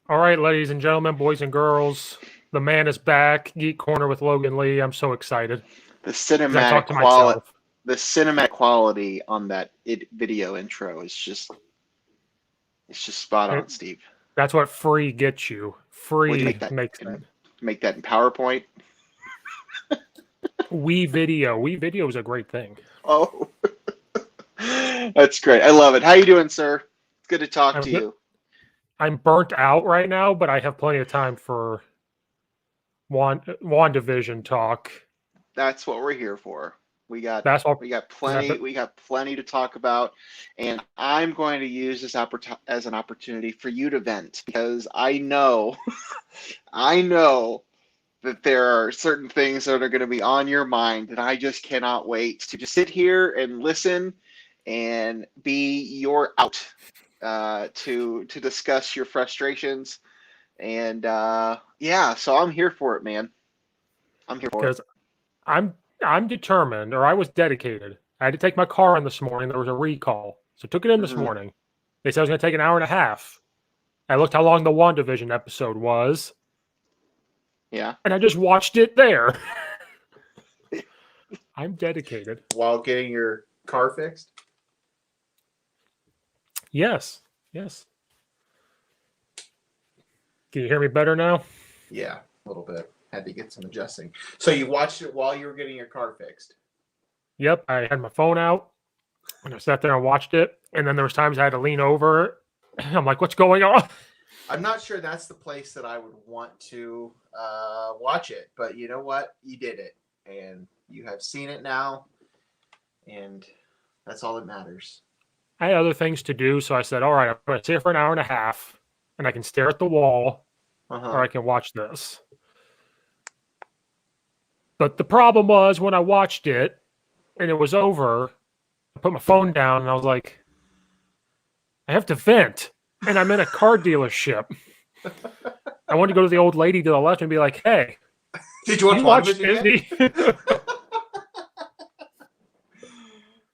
All right, ladies and gentlemen, boys and girls, the man is back. Geek Corner with Logan Lee. I'm so excited The because I cinematic talked to quality, myself. the cinematic quality on that video intro is just spot It, on, Steve. that's what free gets you. Would you Free make that makes that. in PowerPoint? We Video is a great thing. Oh, that's great. I love it. How you doing, sir? It's good to talk I'm to good. you. I'm burnt out right now, but I have plenty of time for Wandavision talk. That's what we're here for. We got That's all we got because I've plenty we got plenty to talk about, and I'm going to use this as an opportunity for you to vent because I know I know that there are certain things that are going to be on your mind, and I just cannot wait to just sit here and listen and be your out to discuss your frustrations. And yeah, so I'm here for it, man. I'm here for it. because I'm I'm determined, or I was dedicated. I had to take my car in this morning. There was a recall, so I took it in this Hmm. morning. They said it was going to take an hour and a half. I looked how long the WandaVision episode was, Yeah. and I just watched it there. I'm dedicated. While getting your car fixed? Yes. Yes. Can you hear me better now? Yeah, a little bit. Had to get some adjusting. So you watched it while you were getting your car fixed? Yep. I had my phone out and I sat there and watched it. And then there was times I had to lean over. I'm like, what's going on? I'm not sure that's the place that I would want to watch it, but you know what? You did it, and you have seen it now, and that's all that matters. I had other things to do. So I said, all right, I'm going to sit here for an hour and a half and I can stare at the wall or Uh-huh. I can watch this. But the problem was when I watched it and it was over, I put my phone down and I was like, I have to vent. And I'm in a car dealership. I wanted to go to the old lady to the left and be like, hey, Did you watch you watch WandaVision yet? Disney?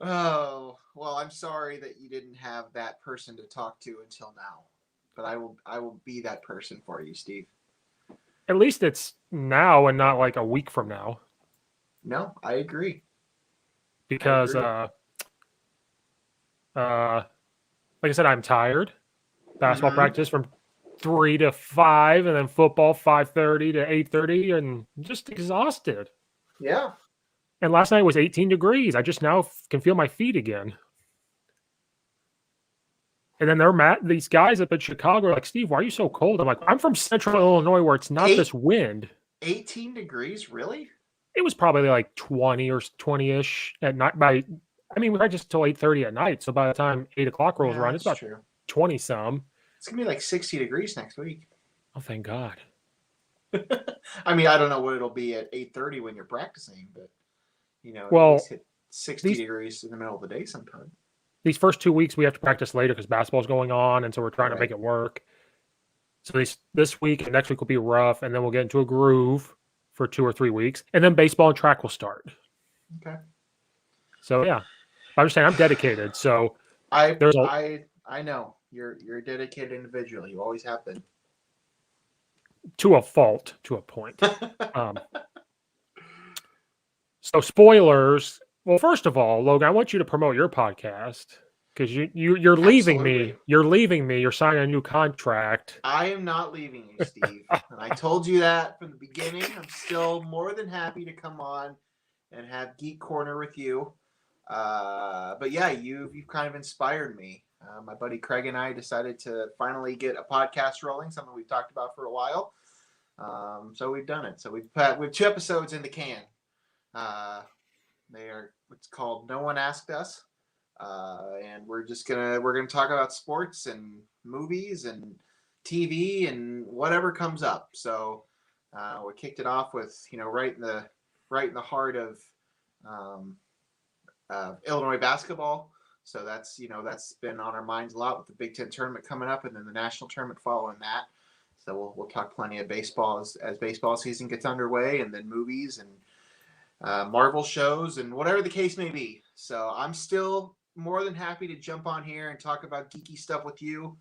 Oh, well, I'm sorry that you didn't have that person to talk to until now. But I will be that person for you, Steve. At least it's now and not like a week from now. No, I agree. I Because, agree. like I said, I'm tired. Basketball Mm-hmm. practice from 3 to 5, and then football 5:30 to 8:30, and just exhausted. Yeah. And last night was 18 degrees. I just now can feel my feet again. And then they're mad. These guys up in Chicago are like, Steve, why are you so cold? I'm like, I'm from Central Illinois where it's not this wind. 18 degrees, really? It was probably like 20 or 20-ish at night. I mean, we had just till 8:30 at night. So by the time 8 o'clock rolls Yeah, around, it's that's about true. 20 some. It's gonna be like 60 degrees next week. Oh, thank God. I mean, I don't know what it'll be at 8:30 when you're practicing, but at Well, least hit 60 these degrees in the middle of the day sometime. these first 2 weeks we have to practice later because basketball's going on, and so we're trying to Right. make it work. So this week and next week will be rough, and then we'll get into a groove for 2 or 3 weeks, and then baseball and track will start. Okay. So yeah, I'm just saying I'm dedicated. So I there's a I know you're a dedicated individual. You always have been. to a fault to a point. Um, so spoilers. Well, first of all, Logan, I want you to promote your podcast because you're leaving me. Absolutely. You're leaving me. You're signing a new contract. I am not leaving you, Steve. And I told you that from the beginning. I'm still more than happy to come on and have Geek Corner with you. But yeah, you've kind of inspired me. My buddy Craig and I decided to finally get a podcast rolling, something we've talked about for a while. So we've done it. So we've 2 episodes in the can. They are what's called No One Asked Us. And we're gonna talk about sports and movies and TV and whatever comes up. So we kicked it off with right in the heart of Illinois basketball. So that's been on our minds a lot with the Big Ten tournament coming up, and then the national tournament following that. So we'll talk plenty of baseball as baseball season gets underway, and then movies and Marvel shows and whatever the case may be. So I'm still more than happy to jump on here and talk about geeky stuff with you.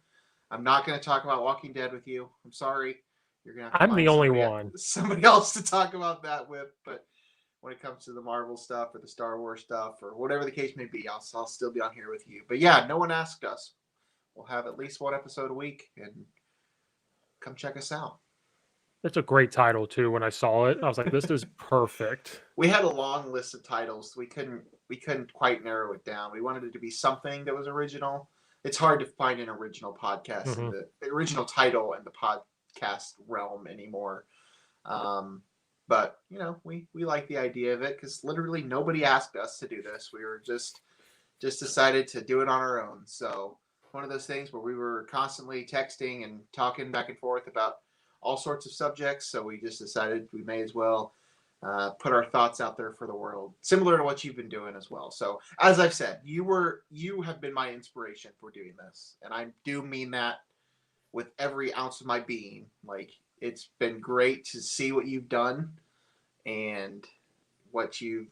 I'm not going to talk about Walking Dead with you. I'm sorry. You're going to have to I'm find the only one. somebody else to talk about that with. But when it comes to the Marvel stuff or the Star Wars stuff or whatever the case may be, I'll still be on here with you. But yeah, no one asked us. We'll have at least one episode a week, and come check us out. That's a great title too. When I saw it, I was like, "This is perfect." We had a long list of titles. We couldn't quite narrow it down. We wanted it to be something that was original. It's hard to find an original podcast in the original title in the podcast realm anymore. But you know, we like the idea of it because literally nobody asked us to do this. We were just decided to do it on our own. So one of those things where we were constantly texting and talking back and forth about all sorts of subjects. So we just decided we may as well put our thoughts out there for the world, similar to what you've been doing as well. So as I've said, you have been my inspiration for doing this, and I do mean that with every ounce of my being. Like, it's been great to see what you've done and what you've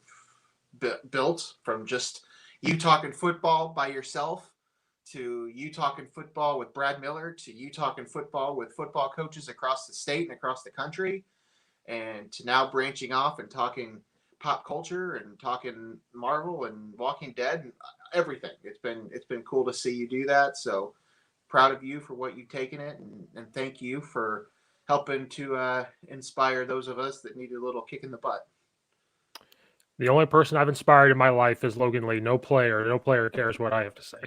built, from just you talking football by yourself to you talking football with Brad Miller to you talking football with football coaches across the state and across the country, and to now branching off and talking pop culture and talking Marvel and Walking Dead and everything. It's been cool to see you do that. So proud of you for what you've taken it, and thank you for helping to inspire those of us that needed a little kick in the butt. The only person I've inspired in my life is Logan Lee. No player cares what I have to say.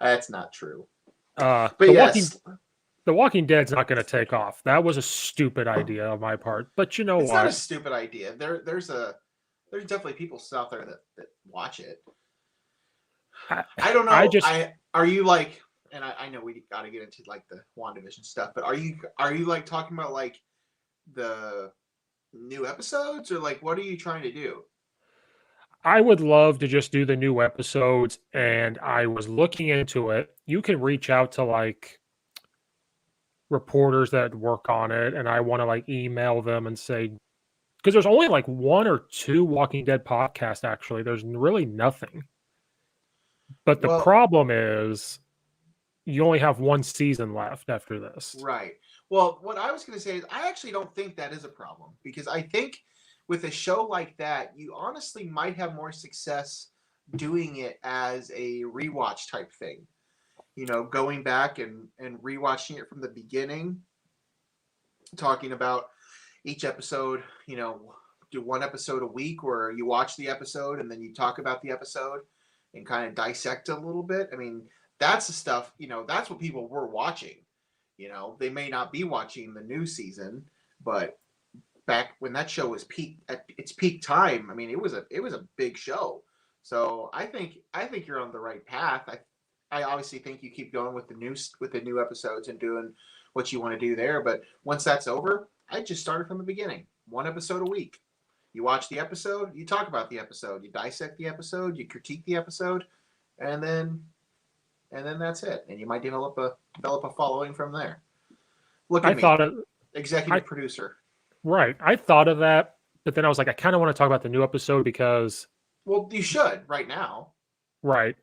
That's not true. But yes. The Walking Dead's not going to take off. That was a stupid idea on my part. But you know it's what? It's not a stupid idea. There's definitely people out there that watch it. I don't know. Are you like, and I know we got to get into like the WandaVision stuff, but are you like talking about like the new episodes, or like what are you trying to do? I would love to just do the new episodes, and I was looking into it. You can reach out to like reporters that work on it, and I want to like email them and say, because there's only like one or two Walking Dead podcasts, actually. There's really nothing. But the problem is you only have one season left after this. Right. Well, what I was going to say is I actually don't think that is a problem, because I think with a show like that, you honestly might have more success doing it as a rewatch type thing. You know, going back and rewatching it from the beginning, talking about each episode, you know, do one episode a week where you watch the episode and then you talk about the episode and kind of dissect it a little bit. I mean, that's the stuff, you know, that's what people were watching. You know, they may not be watching the new season, but back when that show was at its peak time, I mean, it was a big show. So I think you're on the right path. I obviously think you keep going with the new episodes and doing what you want to do there. But once that's over, I just started from the beginning. One episode a week. You watch the episode, you talk about the episode, you dissect the episode, you critique the episode, and then that's it. And you might develop a following from there. Look at me, executive producer. Right. I thought of that, but then I was like, I kind of want to talk about the new episode because... Well, you should right now. Right.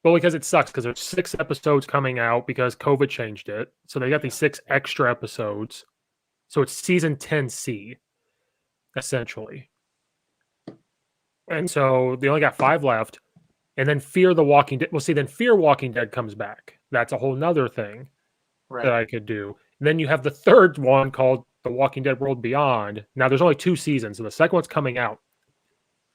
Well, because it sucks because there's 6 episodes coming out because COVID changed it. So they got these 6 extra episodes. So it's season 10C, essentially. And so they only got 5 left. And then Fear the Walking Dead. Well, see, then Fear Walking Dead comes back. That's a whole nother thing that I could do. And then you have the third one called The Walking Dead World Beyond. Now, there's only 2 seasons, and the second one's coming out.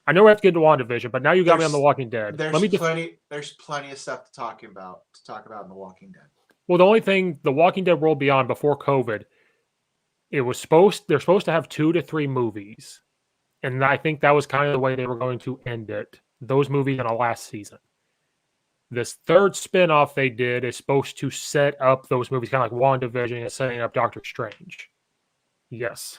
I know we have to get into WandaVision, but now you got me on The Walking Dead. There's plenty of stuff to talk about in The Walking Dead. Well, the only thing, The Walking Dead World Beyond, before COVID, they're supposed to have 2 to 3 movies. And I think that was kind of the way they were going to end it. Those movies in the last season. This third spinoff they did is supposed to set up those movies, kind of like WandaVision and setting up Doctor Strange. Yes.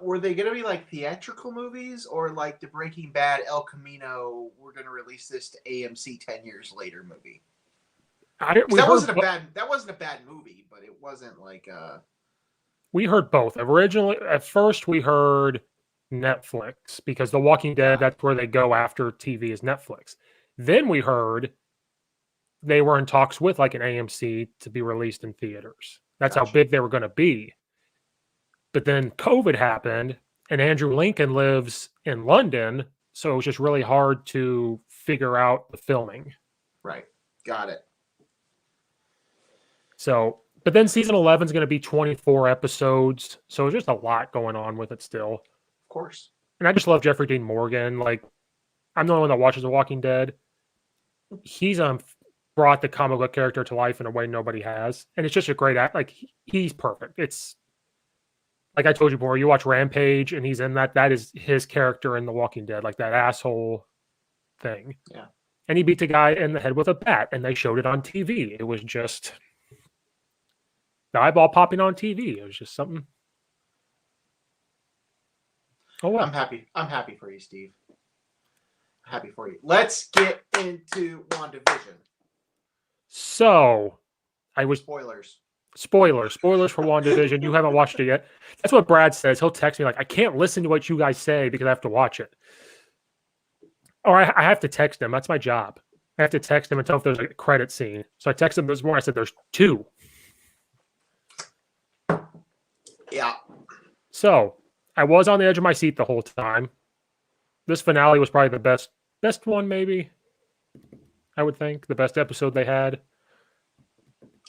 Were they going to be like theatrical movies, or like the Breaking Bad El Camino, we're going to release this to AMC 10 years later movie? That wasn't a bad movie, but it wasn't like We heard both. Originally, at first we heard Netflix, because The Walking Dead, that's where they go after TV is Netflix. Then we heard they were in talks with like an AMC to be released in theaters. That's how Gotcha. big they were going to be. But then COVID happened, and Andrew Lincoln lives in London, so it was just really hard to figure out the filming. Right. Got it. So, but then season 11 is going to be 24 episodes, so there's just a lot going on with it still. Of course. And I just love Jeffrey Dean Morgan. Like, I'm the only one that watches The Walking Dead. He's brought the comic book character to life in a way nobody has, and it's just a great act. Like, he's perfect. It's like I told you before. You watch Rampage, and he's in that. That is his character in The Walking Dead, like that asshole thing. Yeah. And he beat the guy in the head with a bat, and they showed it on TV. It was just the eyeball popping on TV. It was just something. Oh well. I'm happy for you, Steve. Happy for you. Let's get into WandaVision. So, I was Spoilers. spoilers for WandaVision. You haven't watched it yet. That's what Brad says. He'll text me like, I can't listen to what you guys say because I have to watch it. Or I have to text him. That's my job. I have to text him and tell him if there's a credit scene. So I texted him this morning. I said, there's 2. Yeah. So I was on the edge of my seat the whole time. This finale was probably the best one, maybe. I would think the best episode they had.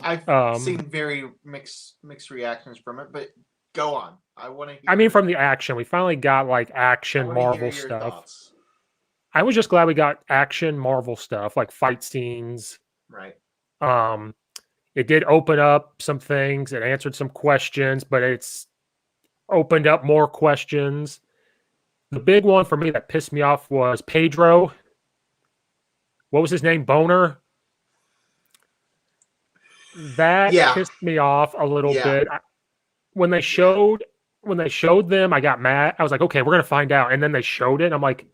I've seen very mixed reactions from it, but go on. I want to hear. I mean, from the action, we finally got like action Marvel stuff. I was just glad we got action Marvel stuff, like fight scenes. Right. It did open up some things. It answered some questions, but it's opened up more questions. The big one for me that pissed me off was Pedro. What was his name? Boner. That pissed me off a little bit. When they showed them, I got mad. I was like, okay, we're gonna find out. And then they showed it. And I'm like,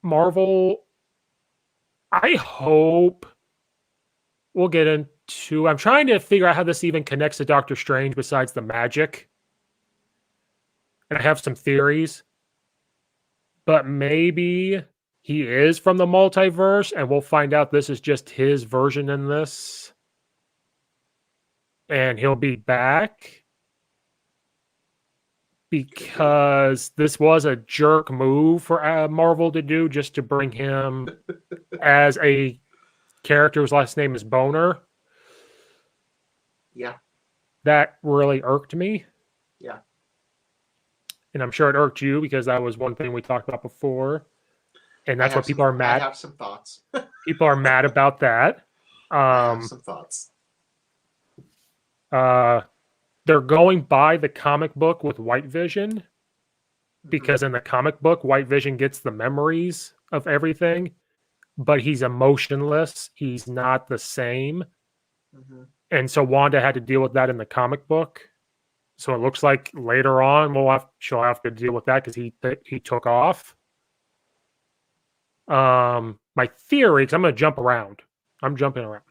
Marvel. I hope we'll get into. I'm trying to figure out how this even connects to Doctor Strange besides the magic. And I have some theories. But maybe he is from the multiverse, and we'll find out this is just his version in this. And he'll be back. Because this was a jerk move for Marvel to do, just to bring him as a character whose last name is Boner. Yeah. That really irked me. Yeah. And I'm sure it irked you because that was one thing we talked about before. And that's what people are mad. I have some thoughts. People are mad about that. I have some thoughts. They're going by the comic book with White Vision because in the comic book, White Vision gets the memories of everything, but he's emotionless. He's not the same. Mm-hmm. And so Wanda had to deal with that in the comic book. So it looks like later on she'll have to deal with that because he took off. My theory, because I'm going to jump around. I'm jumping around.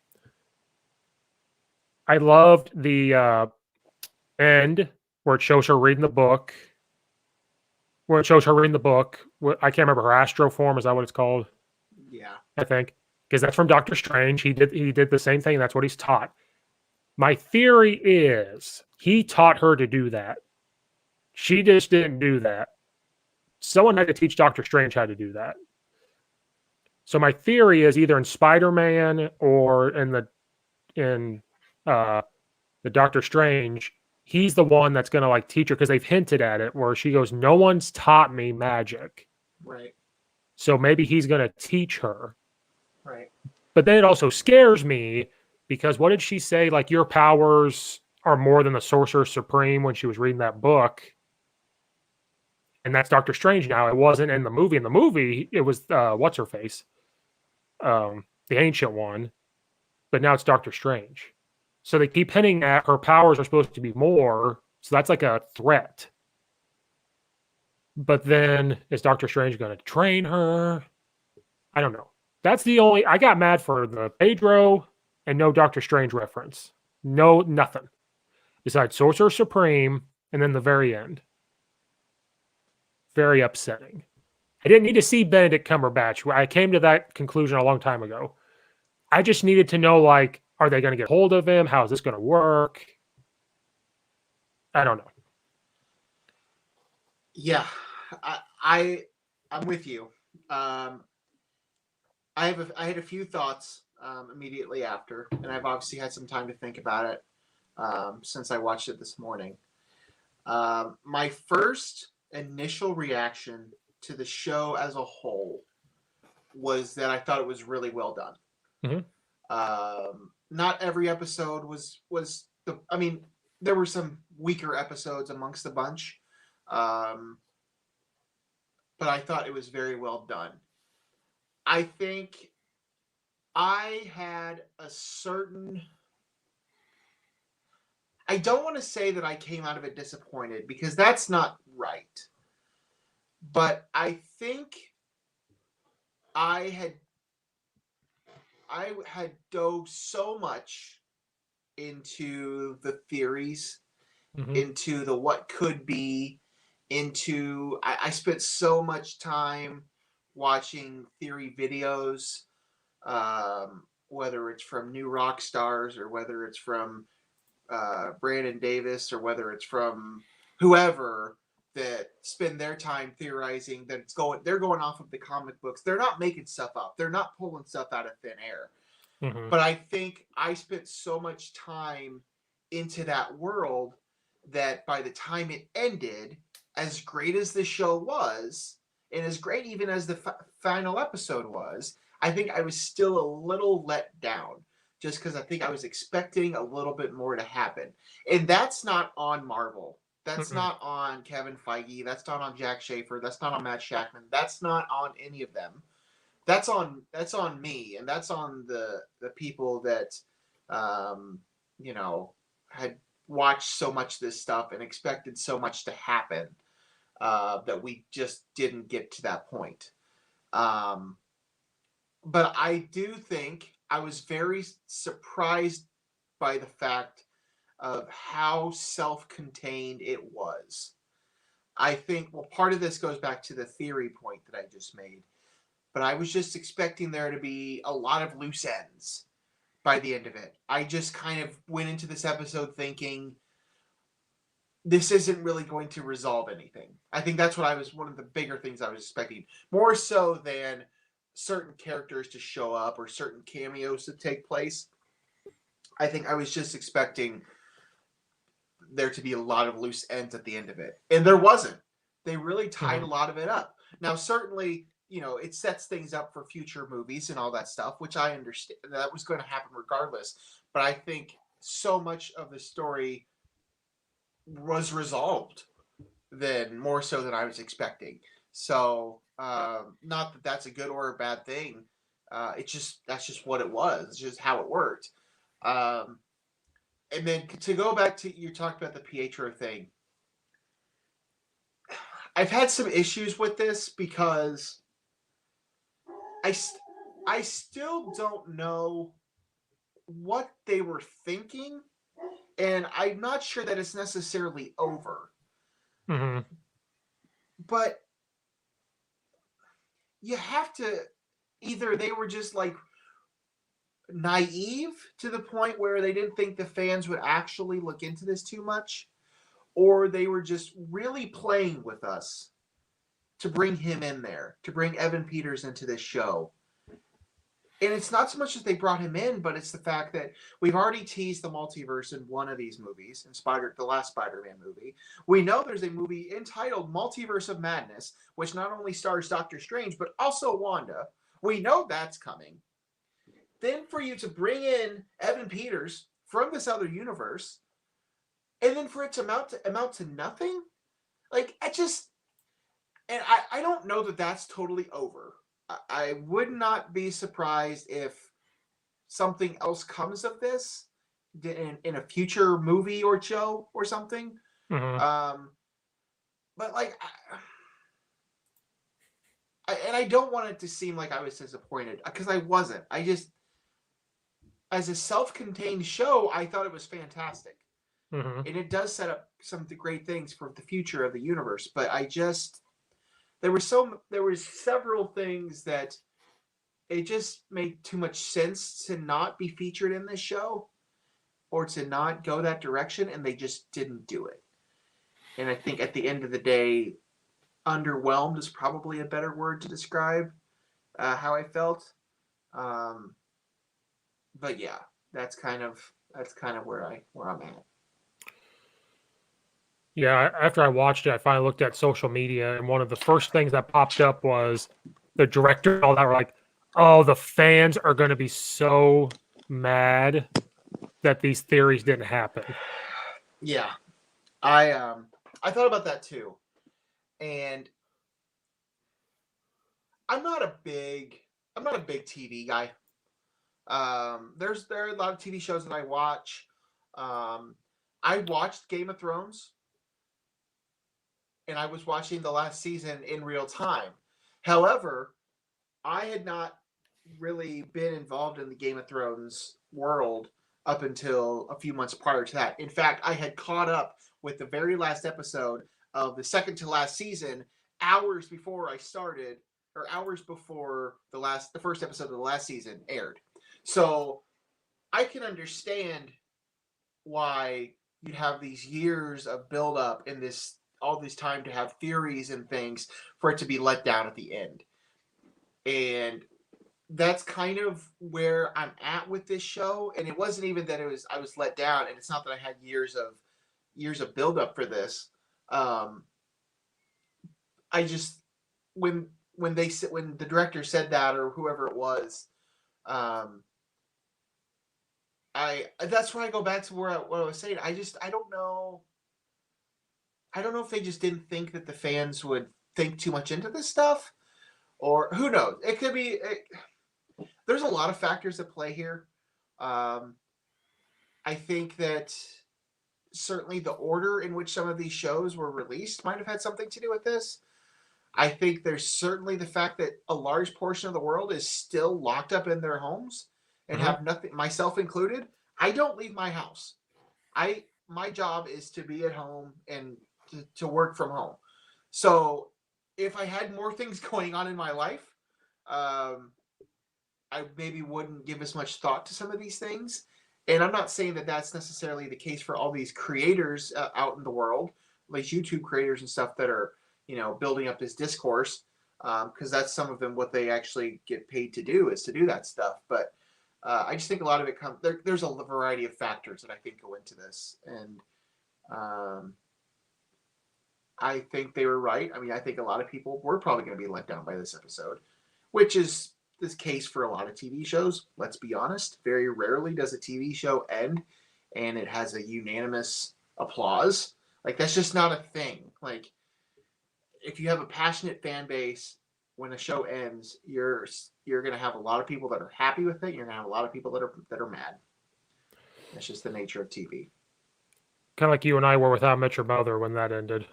I loved the end where it shows her reading the book. I can't remember her astro form. Is that what it's called? Yeah, I think because that's from Doctor Strange. He did the same thing. That's what he's taught. My theory is he taught her to do that. She just didn't do that. Someone had to teach Doctor Strange how to do that. So my theory is either in Spider-Man or in the Doctor Strange, he's the one that's going to like teach her because they've hinted at it where she goes, no one's taught me magic. Right. So maybe he's going to teach her. Right. But then it also scares me because what did she say? Like your powers are more than the Sorcerer Supreme when she was reading that book. And that's Doctor Strange now. It wasn't in the movie. In the movie, it was what's her face? The ancient one. But now it's Doctor Strange. So they keep hinting at her powers are supposed to be more. So that's like a threat. But then is Doctor Strange going to train her? I don't know. That's the only... I got mad for the Pedro and no Doctor Strange reference. No, nothing. Besides Sorcerer Supreme and then the very end. Very upsetting. I didn't need to see Benedict Cumberbatch. I came to that conclusion a long time ago. I just needed to know, like, are they going to get hold of him? How is this going to work? I don't know. Yeah, I'm with you. I had a few thoughts immediately after, and I've obviously had some time to think about it since I watched it this morning. My first initial reaction to the show as a whole was that I thought it was really well done. Mm-hmm. Not every episode was the. I mean, there were some weaker episodes amongst the bunch, but I thought it was very well done. I think I had a certain. I don't want to say that I came out of it disappointed because that's not right. But I think I had dove so much into the theories, Mm-hmm. into the what could be, I spent so much time watching theory videos, whether it's from new rock stars or whether it's from Brandon Davis or whether it's from whoever that spend their time theorizing that they're going off of the comic books. They're not making stuff up. They're not pulling stuff out of thin air. Mm-hmm. But I think I spent so much time into that world that by the time it ended, as great as the show was, and as great even as the final episode was, I think I was still a little let down just because I think I was expecting a little bit more to happen. And that's not on Marvel. That's not on Kevin Feige. That's not on Jack Schaefer. That's not on Matt Shackman. That's not on any of them. That's on me, and that's on the people that had watched so much of this stuff and expected so much to happen that we just didn't get to that point. But I do think I was very surprised by the fact of how self-contained it was. I think, well, part of this goes back to the theory point that I just made, but I was just expecting there to be a lot of loose ends by the end of it. I just kind of went into this episode thinking this isn't really going to resolve anything. I think that's one of the bigger things I was expecting, more so than certain characters to show up or certain cameos to take place. I think I was just expecting there to be a lot of loose ends at the end of it. And there wasn't. They really tied a lot of it up. Now, certainly, it sets things up for future movies and all that stuff, which I understand that was going to happen regardless. But I think so much of the story was resolved more so than I was expecting. So, not that that's a good or a bad thing. That's just what it was. It's just how it worked. And then to go back to, you talked about the Pietro thing. I've had some issues with this because I still don't know what they were thinking, and I'm not sure that it's necessarily over. Mm-hmm. But you have to, either they were just like naive to the point where they didn't think the fans would actually look into this too much, or they were just really playing with us to bring him in there, to bring Evan Peters into this show. And it's not so much that they brought him in, but it's the fact that we've already teased the multiverse in one of these movies, in the last Spider-Man movie. We know there's a movie entitled Multiverse of Madness, which not only stars Doctor Strange, but also Wanda. We know that's coming. Then for you to bring in Evan Peters from this other universe, and then for it to amount to nothing, like, I don't know that that's totally over. I would not be surprised if something else comes of this in a future movie or show or something. Mm-hmm. But like, I don't want it to seem like I was disappointed, because I wasn't. I just, as a self-contained show, I thought it was fantastic. Mm-hmm. And it does set up some great things for the future of the universe. But I just, there were several things that it just made too much sense to not be featured in this show or to not go that direction, and they just didn't do it. And I think at the end of the day, underwhelmed is probably a better word to describe how I felt. But yeah, that's kind of where I'm at. Yeah, after I watched it, I finally looked at social media, and one of the first things that popped up was the director and all that were like, "Oh, the fans are going to be so mad that these theories didn't happen." Yeah, I thought about that too, and I'm not a big TV guy. There are a lot of TV shows that I watch. I watched Game of Thrones, and I was watching the last season in real time. However, I had not really been involved in the Game of Thrones world up until a few months prior to that. In fact, I had caught up with the very last episode of the second to last season hours before I started, or hours before the first episode of the last season aired. So I can understand why you'd have these years of build up in all this time to have theories and things for it to be let down at the end. And that's kind of where I'm at with this show. And it wasn't even that I was let down, and it's not that I had years of build up for this. I just when the director said that, or whoever it was, that's where I go back to what I was saying. I don't know. I don't know if they just didn't think that the fans would think too much into this stuff, or who knows. It could be. There's a lot of factors at play here. I think that certainly the order in which some of these shows were released might have had something to do with this. I think there's certainly the fact that a large portion of the world is still locked up in their homes and have nothing, myself included. I don't leave my house. My job is to be at home and to work from home. So if I had more things going on in my life, I maybe wouldn't give as much thought to some of these things. And I'm not saying that that's necessarily the case for all these creators out in the world, like YouTube creators and stuff that are, building up this discourse, because that's some of them what they actually get paid to do is to do that stuff. But I just think a lot of it there's a variety of factors that I think go into this. And I think they were right. I mean, I think a lot of people were probably going to be let down by this episode, which is this case for a lot of TV shows. Let's be honest. Very rarely does a TV show end and it has a unanimous applause. Like, that's just not a thing. Like, if you have a passionate fan base, when a show ends, you're going to have a lot of people that are happy with it. You're going to have a lot of people that are mad. That's just the nature of TV. Kind of like you and I were with How I Met Your Mother when that ended.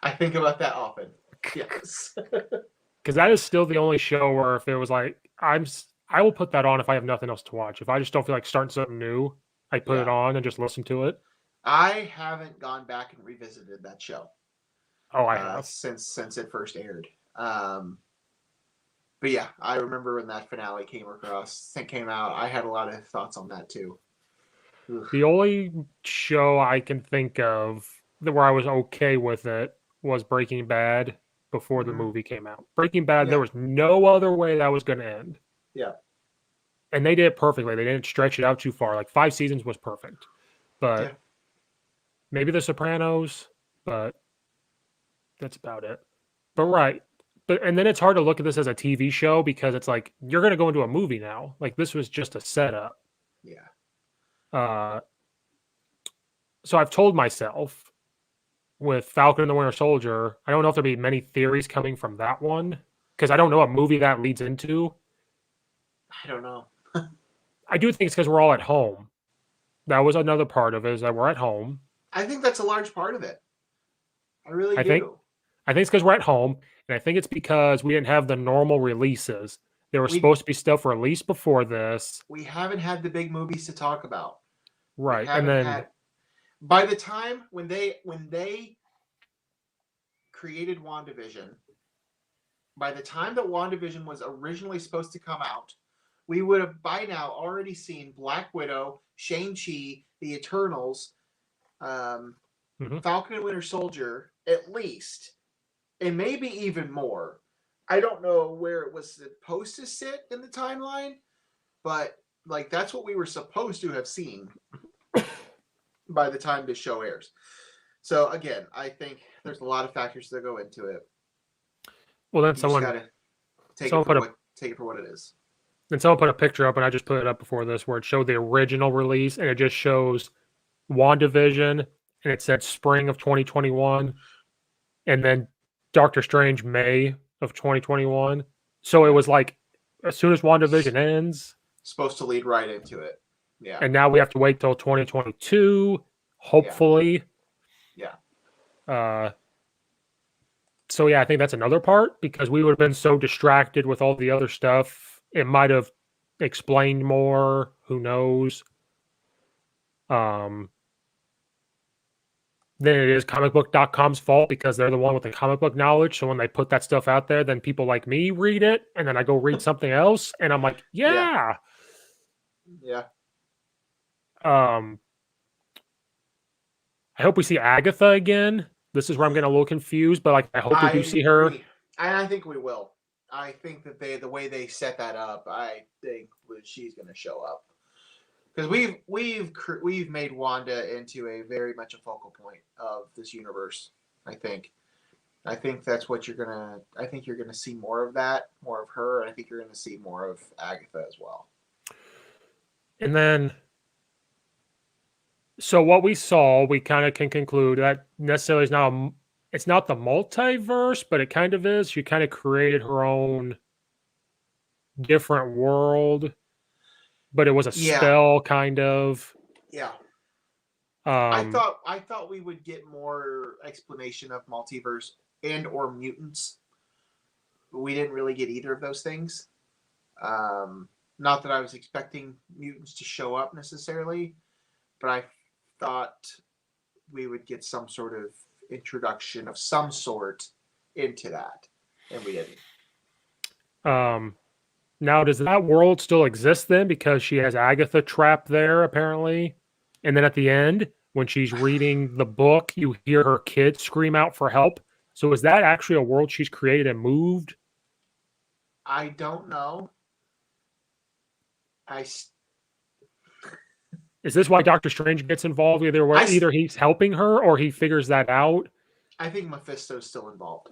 I think about that often. Yes. Because that is still the only show where if it was like, I will put that on if I have nothing else to watch. If I just don't feel like starting something new, I put it on and just listen to it. I haven't gone back and revisited that show. Oh, I have. Since it first aired. But yeah, I remember when that finale came out. I had a lot of thoughts on that too. Ugh. The only show I can think of where I was okay with it was Breaking Bad before the movie came out. Breaking Bad, there was no other way that was going to end. Yeah. And they did it perfectly. They didn't stretch it out too far. Like 5 seasons was perfect. But maybe The Sopranos, but that's about it. But and then it's hard to look at this as a TV show because it's like you're going to go into a movie now. Like this was just a setup. Yeah. So I've told myself with Falcon and the Winter Soldier, I don't know if there'll be many theories coming from that one because I don't know what movie that leads into. I don't know. I do think it's because we're all at home. That was another part of it, is that we're at home. I think that's a large part of it. I really do. I think it's because we're at home, and I think it's because we didn't have the normal releases. There was supposed to be stuff released before this. We haven't had the big movies to talk about. Right. And then by the time when they created WandaVision, by the time that WandaVision was originally supposed to come out, we would have by now already seen Black Widow, Shang-Chi, the Eternals, Falcon and Winter Soldier, at least, and maybe even more. I don't know where it was supposed to sit in the timeline, but like that's what we were supposed to have seen by the time this show airs. So again, I think there's a lot of factors that go into it. Well, then You someone just gotta take it for what it is. Then someone put a picture up, and I just put it up before this, where it showed the original release, and it just shows WandaVision, and it said spring of 2021, and then Doctor Strange May of 2021. So it was like as soon as WandaVision ends, Supposed to lead right into it. Yeah. and now we have to wait till 2022, hopefully. Yeah. So yeah, I think that's another part because we would have been so distracted with all the other stuff. It might have explained more. Who knows? Then it is comicbook.com's fault because they're the one with the comic book knowledge. So when they put that stuff out there, then people like me read it, and then I go read something else, and I'm like, yeah. I hope we see Agatha again. This is where I'm getting a little confused, but like I hope we do see her. I think we will. I think that the way they set that up, I think she's going to show up because we've made Wanda into a very much a focal point of this universe. I think that's what you're gonna. I think you're gonna see more of that, more of her, and I think you're gonna see more of Agatha as well. And then, so what we saw, we kind of can conclude that necessarily is not it's not the multiverse, but it kind of is. She kind of created her own different world, but it was a spell, kind of. Yeah. I thought we would get more explanation of multiverse and or mutants. But we didn't really get either of those things. Not that I was expecting mutants to show up necessarily, but I thought we would get some sort of introduction of some sort into that, and we didn't. Now, does that world still exist then? Because she has Agatha trapped there, apparently. And then at the end, when she's reading the book, you hear her kid scream out for help. So is that actually a world she's created and moved? I don't know. Is this why Doctor Strange gets involved? Either he's helping her or he figures that out? I think Mephisto's still involved.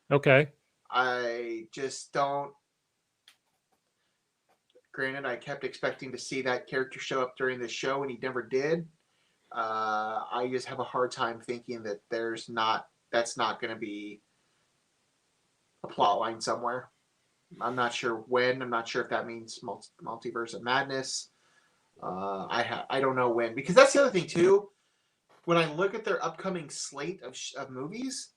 Okay. I just don't. Granted, I kept expecting to see that character show up during the show, and he never did. I just have a hard time thinking that that's not going to be a plot line somewhere. I'm not sure when. I'm not sure if that means multiverse of madness. I don't know when, because that's the other thing too. When I look at their upcoming slate of movies,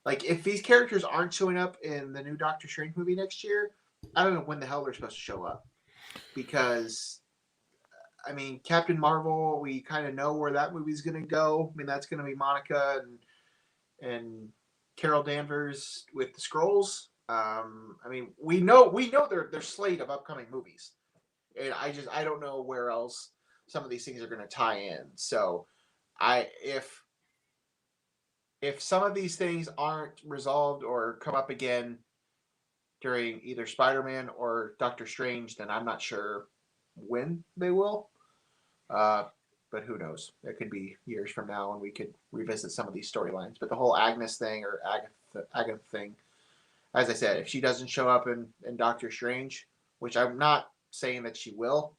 like if these characters aren't showing up in the new Doctor Strange movie next year, I don't know when the hell they're supposed to show up. Because, I mean, Captain Marvel, we kind of know where that movie's going to go. I mean, that's going to be Monica and Carol Danvers with the Skrulls. I mean, we know their slate of upcoming movies, and I don't know where else some of these things are going to tie in. So, if some of these things aren't resolved or come up again during either Spider-Man or Doctor Strange, then I'm not sure when they will. But who knows? It could be years from now, and we could revisit some of these storylines. But the whole Agnes thing or Agatha thing, as I said, if she doesn't show up in Doctor Strange, which I'm not saying that she will,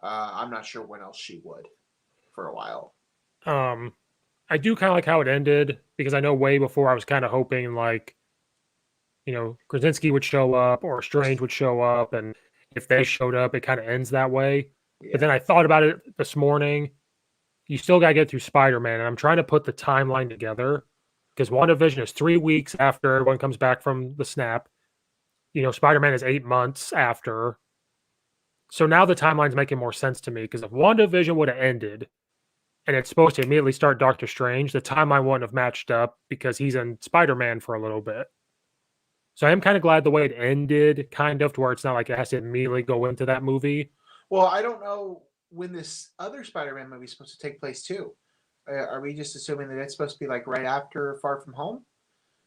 I'm not sure when else she would for a while. I do kind of like how it ended, because I know way before I was kind of hoping like, Krasinski would show up or Strange would show up, and if they showed up, it kind of ends that way. Yeah. But then I thought about it this morning. You still got to get through Spider-Man, and I'm trying to put the timeline together because WandaVision is 3 weeks after everyone comes back from the snap. Spider-Man is 8 months after. So now the timeline's making more sense to me, because if WandaVision would have ended and it's supposed to immediately start Doctor Strange, the timeline wouldn't have matched up because he's in Spider-Man for a little bit. So I am kind of glad the way it ended, kind of, to where it's not like it has to immediately go into that movie. Well, I don't know when this other Spider-Man movie is supposed to take place too. Are we just assuming that it's supposed to be like right after Far From Home?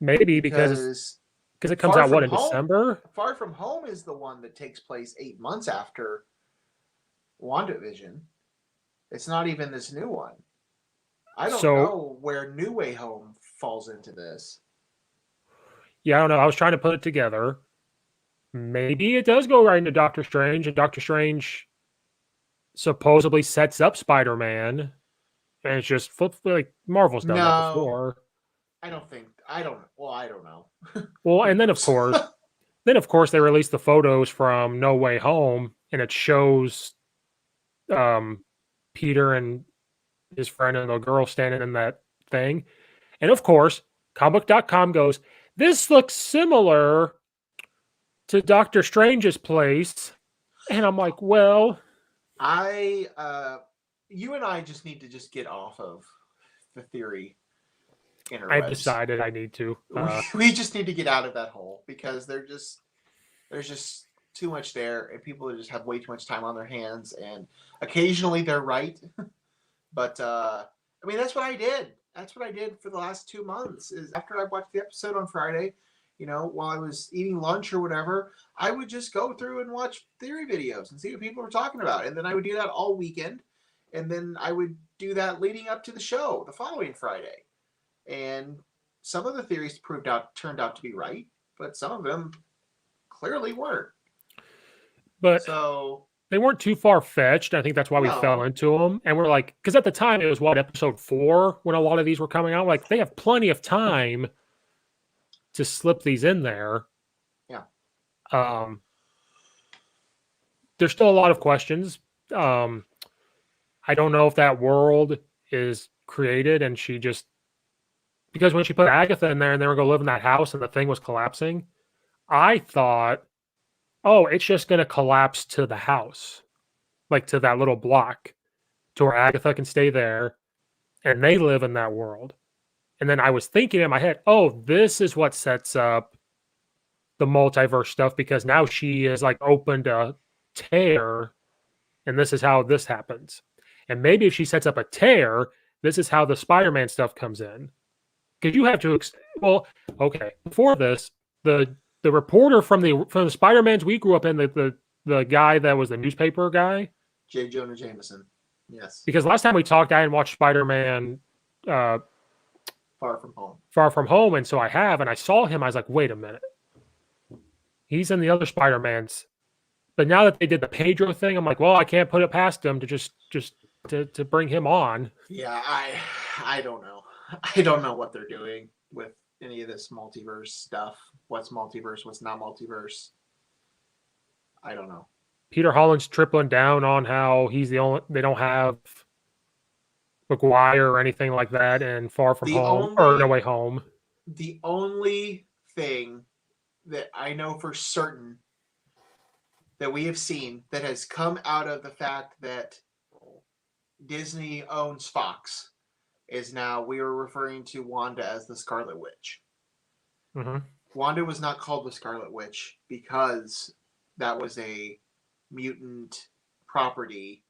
Maybe because it comes out, what, in December? Far From Home is the one that takes place 8 months after WandaVision. It's not even this new one. I don't know where New Way Home falls into this. Yeah, I don't know. I was trying to put it together. Maybe it does go right into Doctor Strange, and Doctor Strange supposedly sets up Spider-Man, and it's just like Marvel's done that before. I don't know. Well, and then of course they released the photos from No Way Home, and it shows Peter and his friend and the girl standing in that thing. And of course, comicbook.com goes, "This looks similar to Doctor Strange's place." And I'm like, well, you and I just need to just get off of the theory interwebs. I've decided I need to. We just need to get out of that hole because there's just too much there, and people just have way too much time on their hands, and occasionally they're right. But I mean, that's what I did. That's what I did for the last 2 months. Is after I watched the episode on Friday, while I was eating lunch or whatever, I would just go through and watch theory videos and see what people were talking about. And then I would do that all weekend. And then I would do that leading up to the show the following Friday. And some of the theories turned out to be right, but some of them clearly weren't. But they weren't too far-fetched. I think that's why we fell into them. And we're like, because at the time it was episode 4 when a lot of these were coming out. Like, they have plenty of time to slip these in there. Yeah. There's still a lot of questions. I don't know if that world is created and she just, because when she put Agatha in there and they were going to live in that house and the thing was collapsing, I thought, oh, it's just going to collapse to the house, like to that little block, to where Agatha can stay there and they live in that world. And then I was thinking in my head, oh, this is what sets up the multiverse stuff, because now she is like opened a tear and this is how this happens. And maybe if she sets up a tear, this is how the Spider-Man stuff comes in. Because you have to, before this, the reporter from the Spider-Mans we grew up in, the guy that was the newspaper guy, J. Jonah Jameson. Yes. Because last time we talked, I hadn't watched Spider-Man Far From Home, and so I have, and I saw him. I was like, wait a minute, he's in the other Spider-Mans. But now that they did the Pedro thing, I'm like, well, I can't put it past them to just to bring him on. Yeah, I don't know. I don't know what they're doing with any of this multiverse stuff. What's multiverse? What's not multiverse? I don't know. Peter Holland's tripling down on how he's the only. They don't have McGuire or anything like that in Far From Home or No Way Home. The only thing that I know for certain that we have seen that has come out of the fact that Disney owns Fox is now we are referring to Wanda as the Scarlet Witch. Mm-hmm. Wanda was not called the Scarlet Witch because that was a mutant property.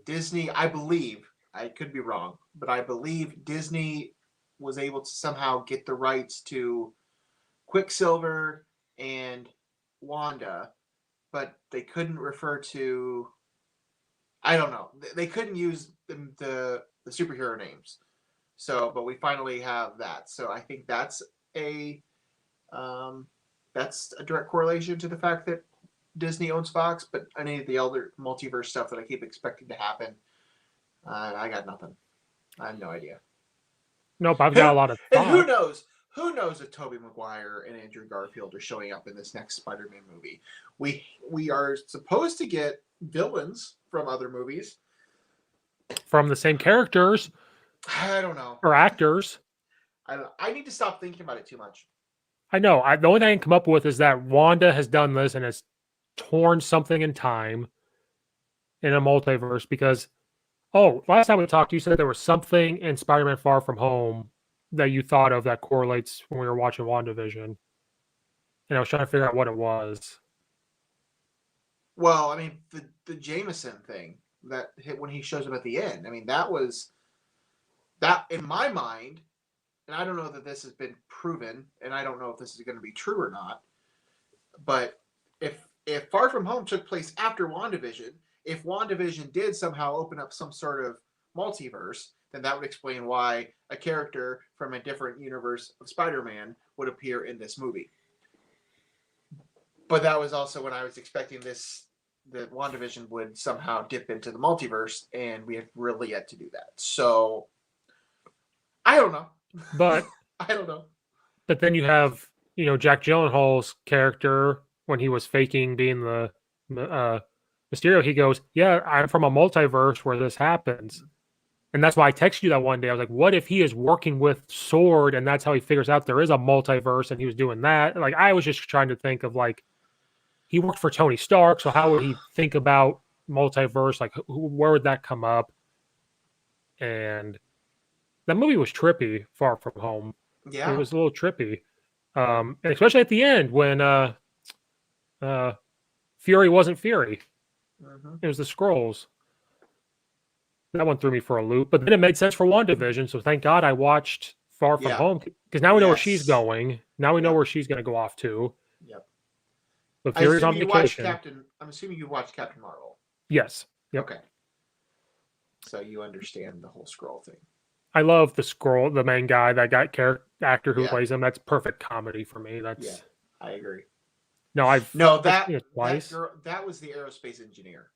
Disney, I believe, I could be wrong, but I believe Disney was able to somehow get the rights to Quicksilver and Wanda, but they couldn't refer to, I don't know, they couldn't use the superhero names. So, but we finally have that. So I think that's a direct correlation to the fact that Disney owns Fox, but any of the other multiverse stuff that I keep expecting to happen, I got nothing. I have no idea. Nope, I've got a lot of thoughts. And who knows? Who knows if Tobey Maguire and Andrew Garfield are showing up in this next Spider-Man movie? We are supposed to get villains from other movies. From the same characters. I don't know. Or actors. I need to stop thinking about it too much. I know. The only thing I can come up with is that Wanda has done this and has torn something in time in a multiverse because, Oh, last time we talked, you said there was something in Spider-Man Far From Home that you thought of that correlates when we were watching WandaVision. And I was trying to figure out what it was. Well, I mean, the Jameson thing that hit when he shows up at the end. I mean, that was that in my mind, and I don't know that this has been proven, and I don't know if this is going to be true or not. But if Far From Home took place after WandaVision, if WandaVision did somehow open up some sort of multiverse, then that would explain why a character from a different universe of Spider-Man would appear in this movie. But that was also when I was expecting that WandaVision would somehow dip into the multiverse, and we have really yet to do that. So, I don't know. But I don't know. But then you have, Jack Gyllenhaal's character when he was faking being the Mysterio. He goes, "Yeah, I'm from a multiverse where this happens," and that's why I texted you that one day. I was like, "What if he is working with Sword, and that's how he figures out there is a multiverse, and he was doing that?" Like, I was just trying to think of like, he worked for Tony Stark, so how would he think about multiverse? Like, where would that come up? And that movie was trippy, Far From Home. Yeah. It was a little trippy. And especially at the end when Fury wasn't Fury. Mm-hmm. It was the Skrulls. That one threw me for a loop. But then it made sense for WandaVision, so thank God I watched Far From Home. Because now we know where she's going. Now we know where she's going to go off to. Yep. But Fury's on vacation. I'm assuming you watched Captain Marvel. Yes. Yep. Okay. So you understand the whole Skrull thing. I love the Skrull, the main guy, that actor who plays him. That's perfect comedy for me. That's I agree. I've twice. That was the aerospace engineer.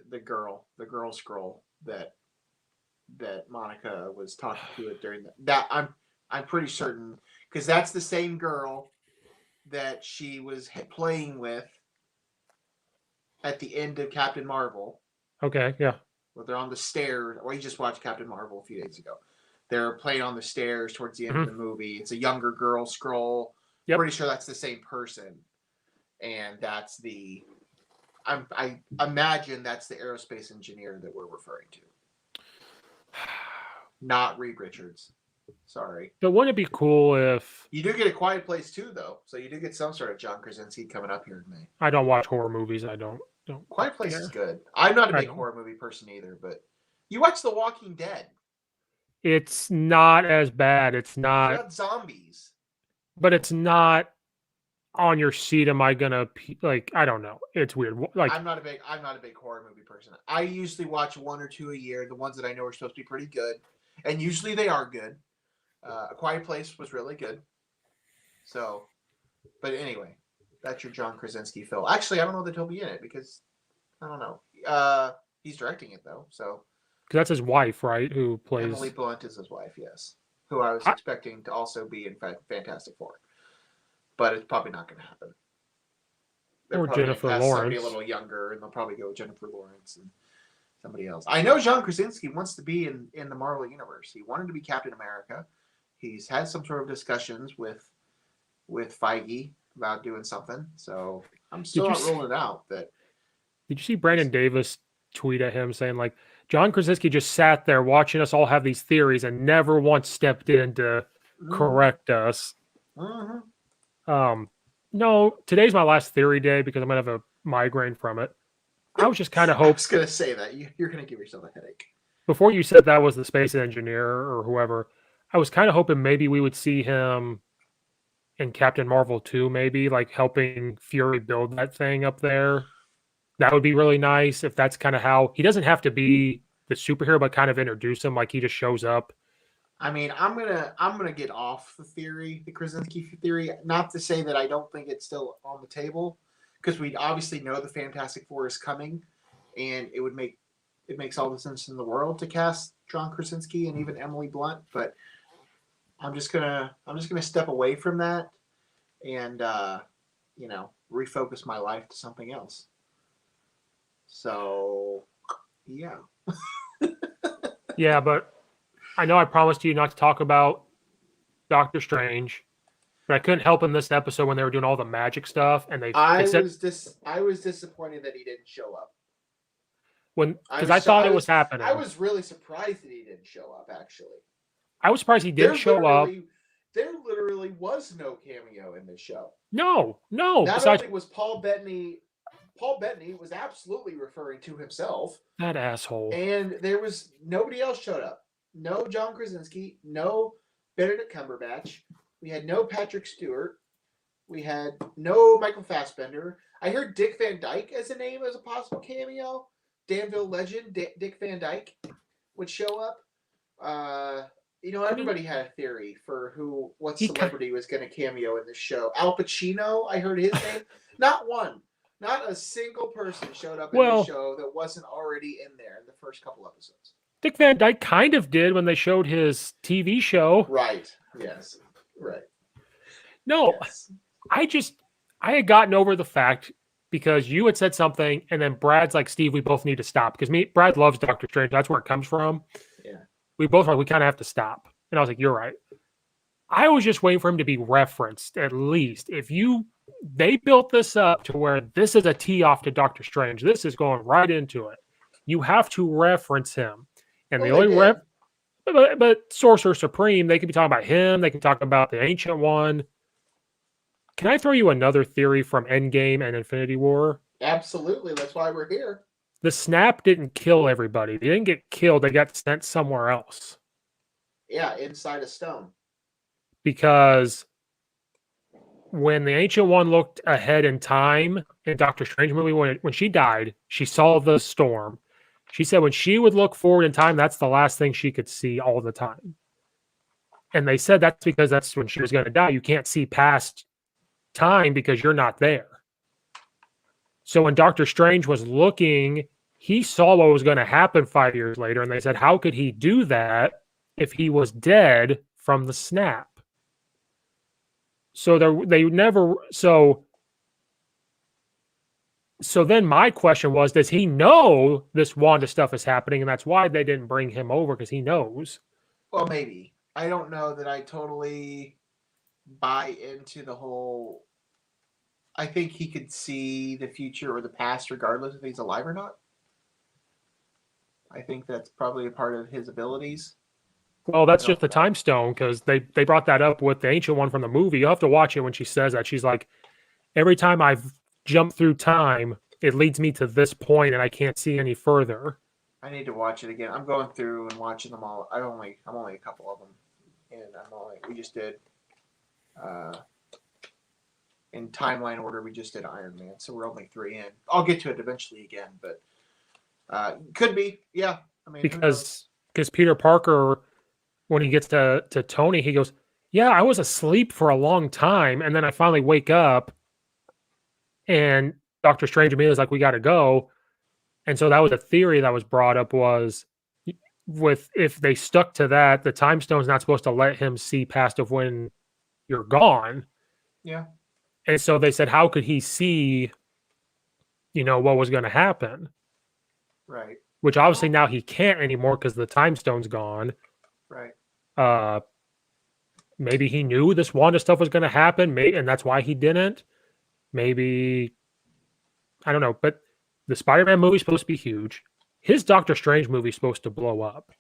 The girl Skrull that Monica was talking to it during that. I'm pretty certain because that's the same girl that she was playing with at the end of Captain Marvel. Okay, yeah. Well, they're on the stairs. Well, you just watched Captain Marvel a few days ago. They're playing on the stairs towards the end of the movie. It's a younger girl Skrull. Yep. Pretty sure that's the same person, and that's the. I imagine that's the aerospace engineer that we're referring to. Not Reed Richards. Sorry. But wouldn't it be cool if you do get A Quiet Place too, though? So you do get some sort of John Krasinski coming up here in May. I don't watch horror movies. I don't. Quiet Place is good. I'm not a big horror movie person either, but you watch The Walking Dead. It's not as bad. It's not. It's not zombies. But it's not on your seat. Am I gonna like? I don't know. It's weird. Like I'm not a big horror movie person. I usually watch one or two a year. The ones that I know are supposed to be pretty good, and usually they are good. A Quiet Place was really good. So, but anyway, that's your John Krasinski film. Actually, I don't know that he'll be in it because I don't know. He's directing it though, so. Because that's his wife, right? Who plays Emily Blunt is his wife, yes. Who I was expecting to also be in Fantastic Four, but it's probably not going to happen. Or Jennifer Lawrence. Somebody a little younger, and they'll probably go with Jennifer Lawrence and somebody else. I know John Krasinski wants to be in the Marvel Universe. He wanted to be Captain America. He's had some sort of discussions with Feige about doing something. So I'm still not ruling it out. Did you see Brandon Davis tweet at him saying like, John Krasinski just sat there watching us all have these theories and never once stepped in to correct us. Mm-hmm. No, today's my last theory day because I'm going to have a migraine from it. I was just kind of hoping. I was going to say that. You're going to give yourself a headache. Before you said that was the space engineer or whoever, I was kind of hoping maybe we would see him in Captain Marvel 2, maybe, like helping Fury build that thing up there. That would be really nice if that's kind of how... He doesn't have to be the superhero, but kind of introduce him like he just shows up. I mean, I'm gonna get off the Krasinski theory. Not to say that I don't think it's still on the table, because we obviously know the Fantastic Four is coming, and it makes all the sense in the world to cast John Krasinski and even Emily Blunt. But I'm just gonna step away from that and refocus my life to something else. So, yeah. Yeah, but I know I promised you not to talk about Doctor Strange, but I couldn't help in this episode when they were doing all the magic stuff, and I was disappointed that he didn't show up. because I thought it was happening. I was really surprised that he didn't show up. Actually, I was surprised he did show up. There literally was no cameo in this show. No. Not only was Paul Bettany was absolutely referring to himself. That asshole. And there was nobody else showed up. No John Krasinski, no Benedict Cumberbatch. We had no Patrick Stewart. We had no Michael Fassbender. I heard Dick Van Dyke as a name as a possible cameo. Danville legend Dick Van Dyke would show up. Everybody had a theory for what celebrity was going to cameo in this show. Al Pacino, I heard his name. Not one. Not a single person showed up in the show that wasn't already in there in the first couple episodes. Dick Van Dyke kind of did when they showed his TV show. Right. Yes. Right. No, yes. I had gotten over the fact because you had said something, and then Brad's like, Steve, we both need to stop. Because Brad loves Doctor Strange. That's where it comes from. Yeah. We both were like, we kind of have to stop. And I was like, you're right. I was just waiting for him to be referenced, at least. They built this up to where this is a tee off to Doctor Strange. This is going right into it. You have to reference him. And the only but Sorcerer Supreme, they could be talking about him. They can talk about the Ancient One. Can I throw you another theory from Endgame and Infinity War? Absolutely. That's why we're here. The snap didn't kill everybody. They didn't get killed. They got sent somewhere else. Yeah, inside a stone. Because when the Ancient One looked ahead in time in Doctor Strange movie, when she died, she saw the storm. She said when she would look forward in time, that's the last thing she could see all the time. And they said that's because that's when she was going to die. You can't see past time because you're not there. So when Doctor Strange was looking, he saw what was going to happen 5 years later. And they said, how could he do that if he was dead from the snap? So So then my question was, does he know this Wanda stuff is happening? And that's why they didn't bring him over, because he knows. Well, maybe. I don't know that I totally buy into the whole... I think he could see the future or the past regardless if he's alive or not. I think that's probably a part of his abilities. Well, that's just the time stone, because they brought that up with the Ancient One from the movie. You'll have to watch it when she says that. She's like, every time I've jumped through time, it leads me to this point, and I can't see any further. I need to watch it again. I'm going through and watching them all. I'm only a couple of them, and we just did in timeline order. We just did Iron Man, so we're only 3 in. I'll get to it eventually again, but could be, yeah. I mean, because Peter Parker, when he gets to Tony, he goes, "Yeah, I was asleep for a long time, and then I finally wake up." And Doctor Strange immediately was like, "We got to go." And so that was a theory that was brought up, was if they stuck to that, the time stone's not supposed to let him see past of when you're gone. Yeah. And so they said, how could he see, what was going to happen? Right. Which obviously now he can't anymore because the time stone's gone. Right. Maybe he knew this Wanda stuff was going to happen, and that's why he didn't. Maybe, I don't know, but the Spider-Man movie's supposed to be huge. His Doctor Strange movie's supposed to blow up.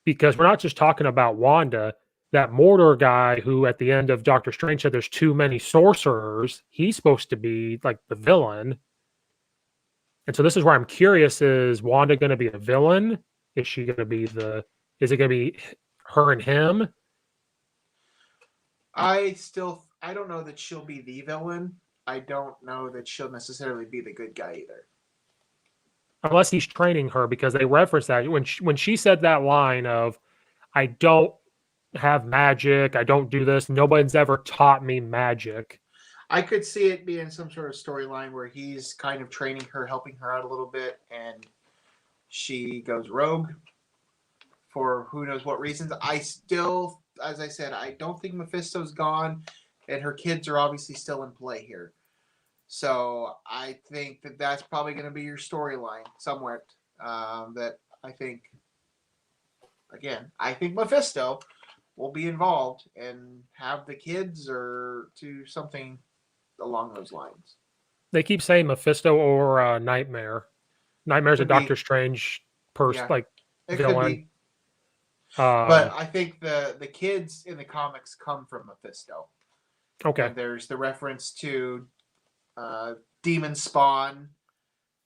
Because we're not just talking about Wanda. That Mordor guy who at the end of Doctor Strange said there's too many sorcerers, he's supposed to be like the villain. And so this is where I'm curious, is Wanda going to be a villain? Is it going to be her and him? I don't know that she'll be the villain. I don't know that she'll necessarily be the good guy either. Unless he's training her, because they reference that when she said that line of, I don't have magic, I don't do this, nobody's ever taught me magic. I could see it being some sort of storyline where he's kind of training her, helping her out a little bit, and she goes rogue for who knows what reasons. I still, as I said, I don't think Mephisto's gone, and her kids are obviously still in play here. So I think that that's probably going to be your storyline somewhere. That I think, again, I think Mephisto will be involved and have the kids or do something along those lines. They keep saying Mephisto or Nightmare. Nightmare's a Could be. Doctor Strange person, Yeah. like It villain. could be. But I think the kids in the comics come from Mephisto. Okay. And there's the reference to Demon Spawn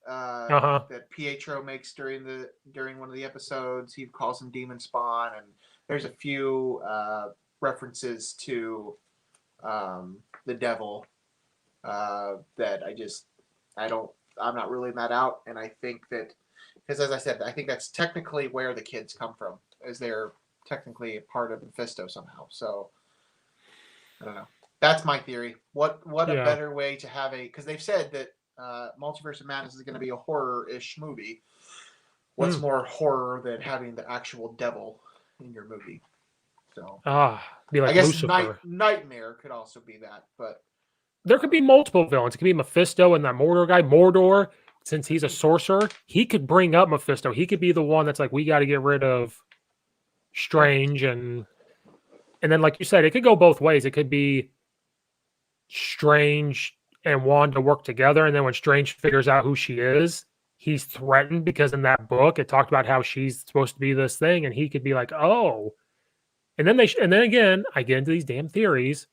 that Pietro makes during one of the episodes. He calls him Demon Spawn, and there's a few references to the devil that I'm not ruling that out, and I think that because as I said, I think that's technically where the kids come from, as they're technically a part of Mephisto somehow. So I don't know. That's my theory. What a better way to have because they've said that Multiverse of Madness is going to be a horror-ish movie. What's more horror than having the actual devil in your movie? So be like I guess Lucifer. Nightmare could also be that, but there could be multiple villains. It could be Mephisto and that Mordor guy. Mordor, since he's a sorcerer, he could bring up Mephisto. He could be the one that's like, we got to get rid of Strange, and then like you said, it could go both ways. It could be Strange and Wanda work together, and then when Strange figures out who she is, he's threatened because in that book it talked about how she's supposed to be this thing, and he could be like, oh, and then again, I get into these damn theories.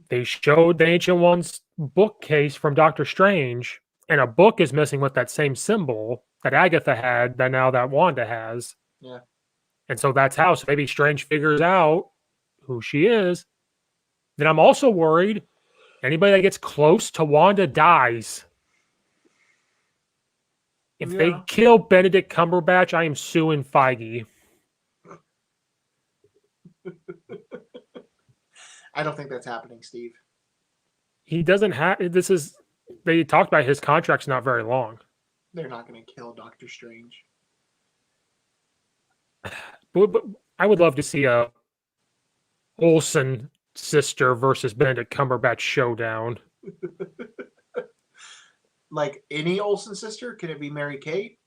They showed the Ancient One's bookcase from Doctor Strange, and a book is missing with that same symbol that Agatha had, that now that Wanda has. Yeah. And so that's how. So maybe Strange figures out who she is. Then I'm also worried anybody that gets close to Wanda dies. If they kill Benedict Cumberbatch, I am suing Feige. I don't think that's happening, Steve. He doesn't have. They talked about his contract's not very long. They're not going to kill Doctor Strange. But I would love to see a Olsen sister versus Benedict Cumberbatch showdown. Like any Olsen sister? Could it be Mary Kate?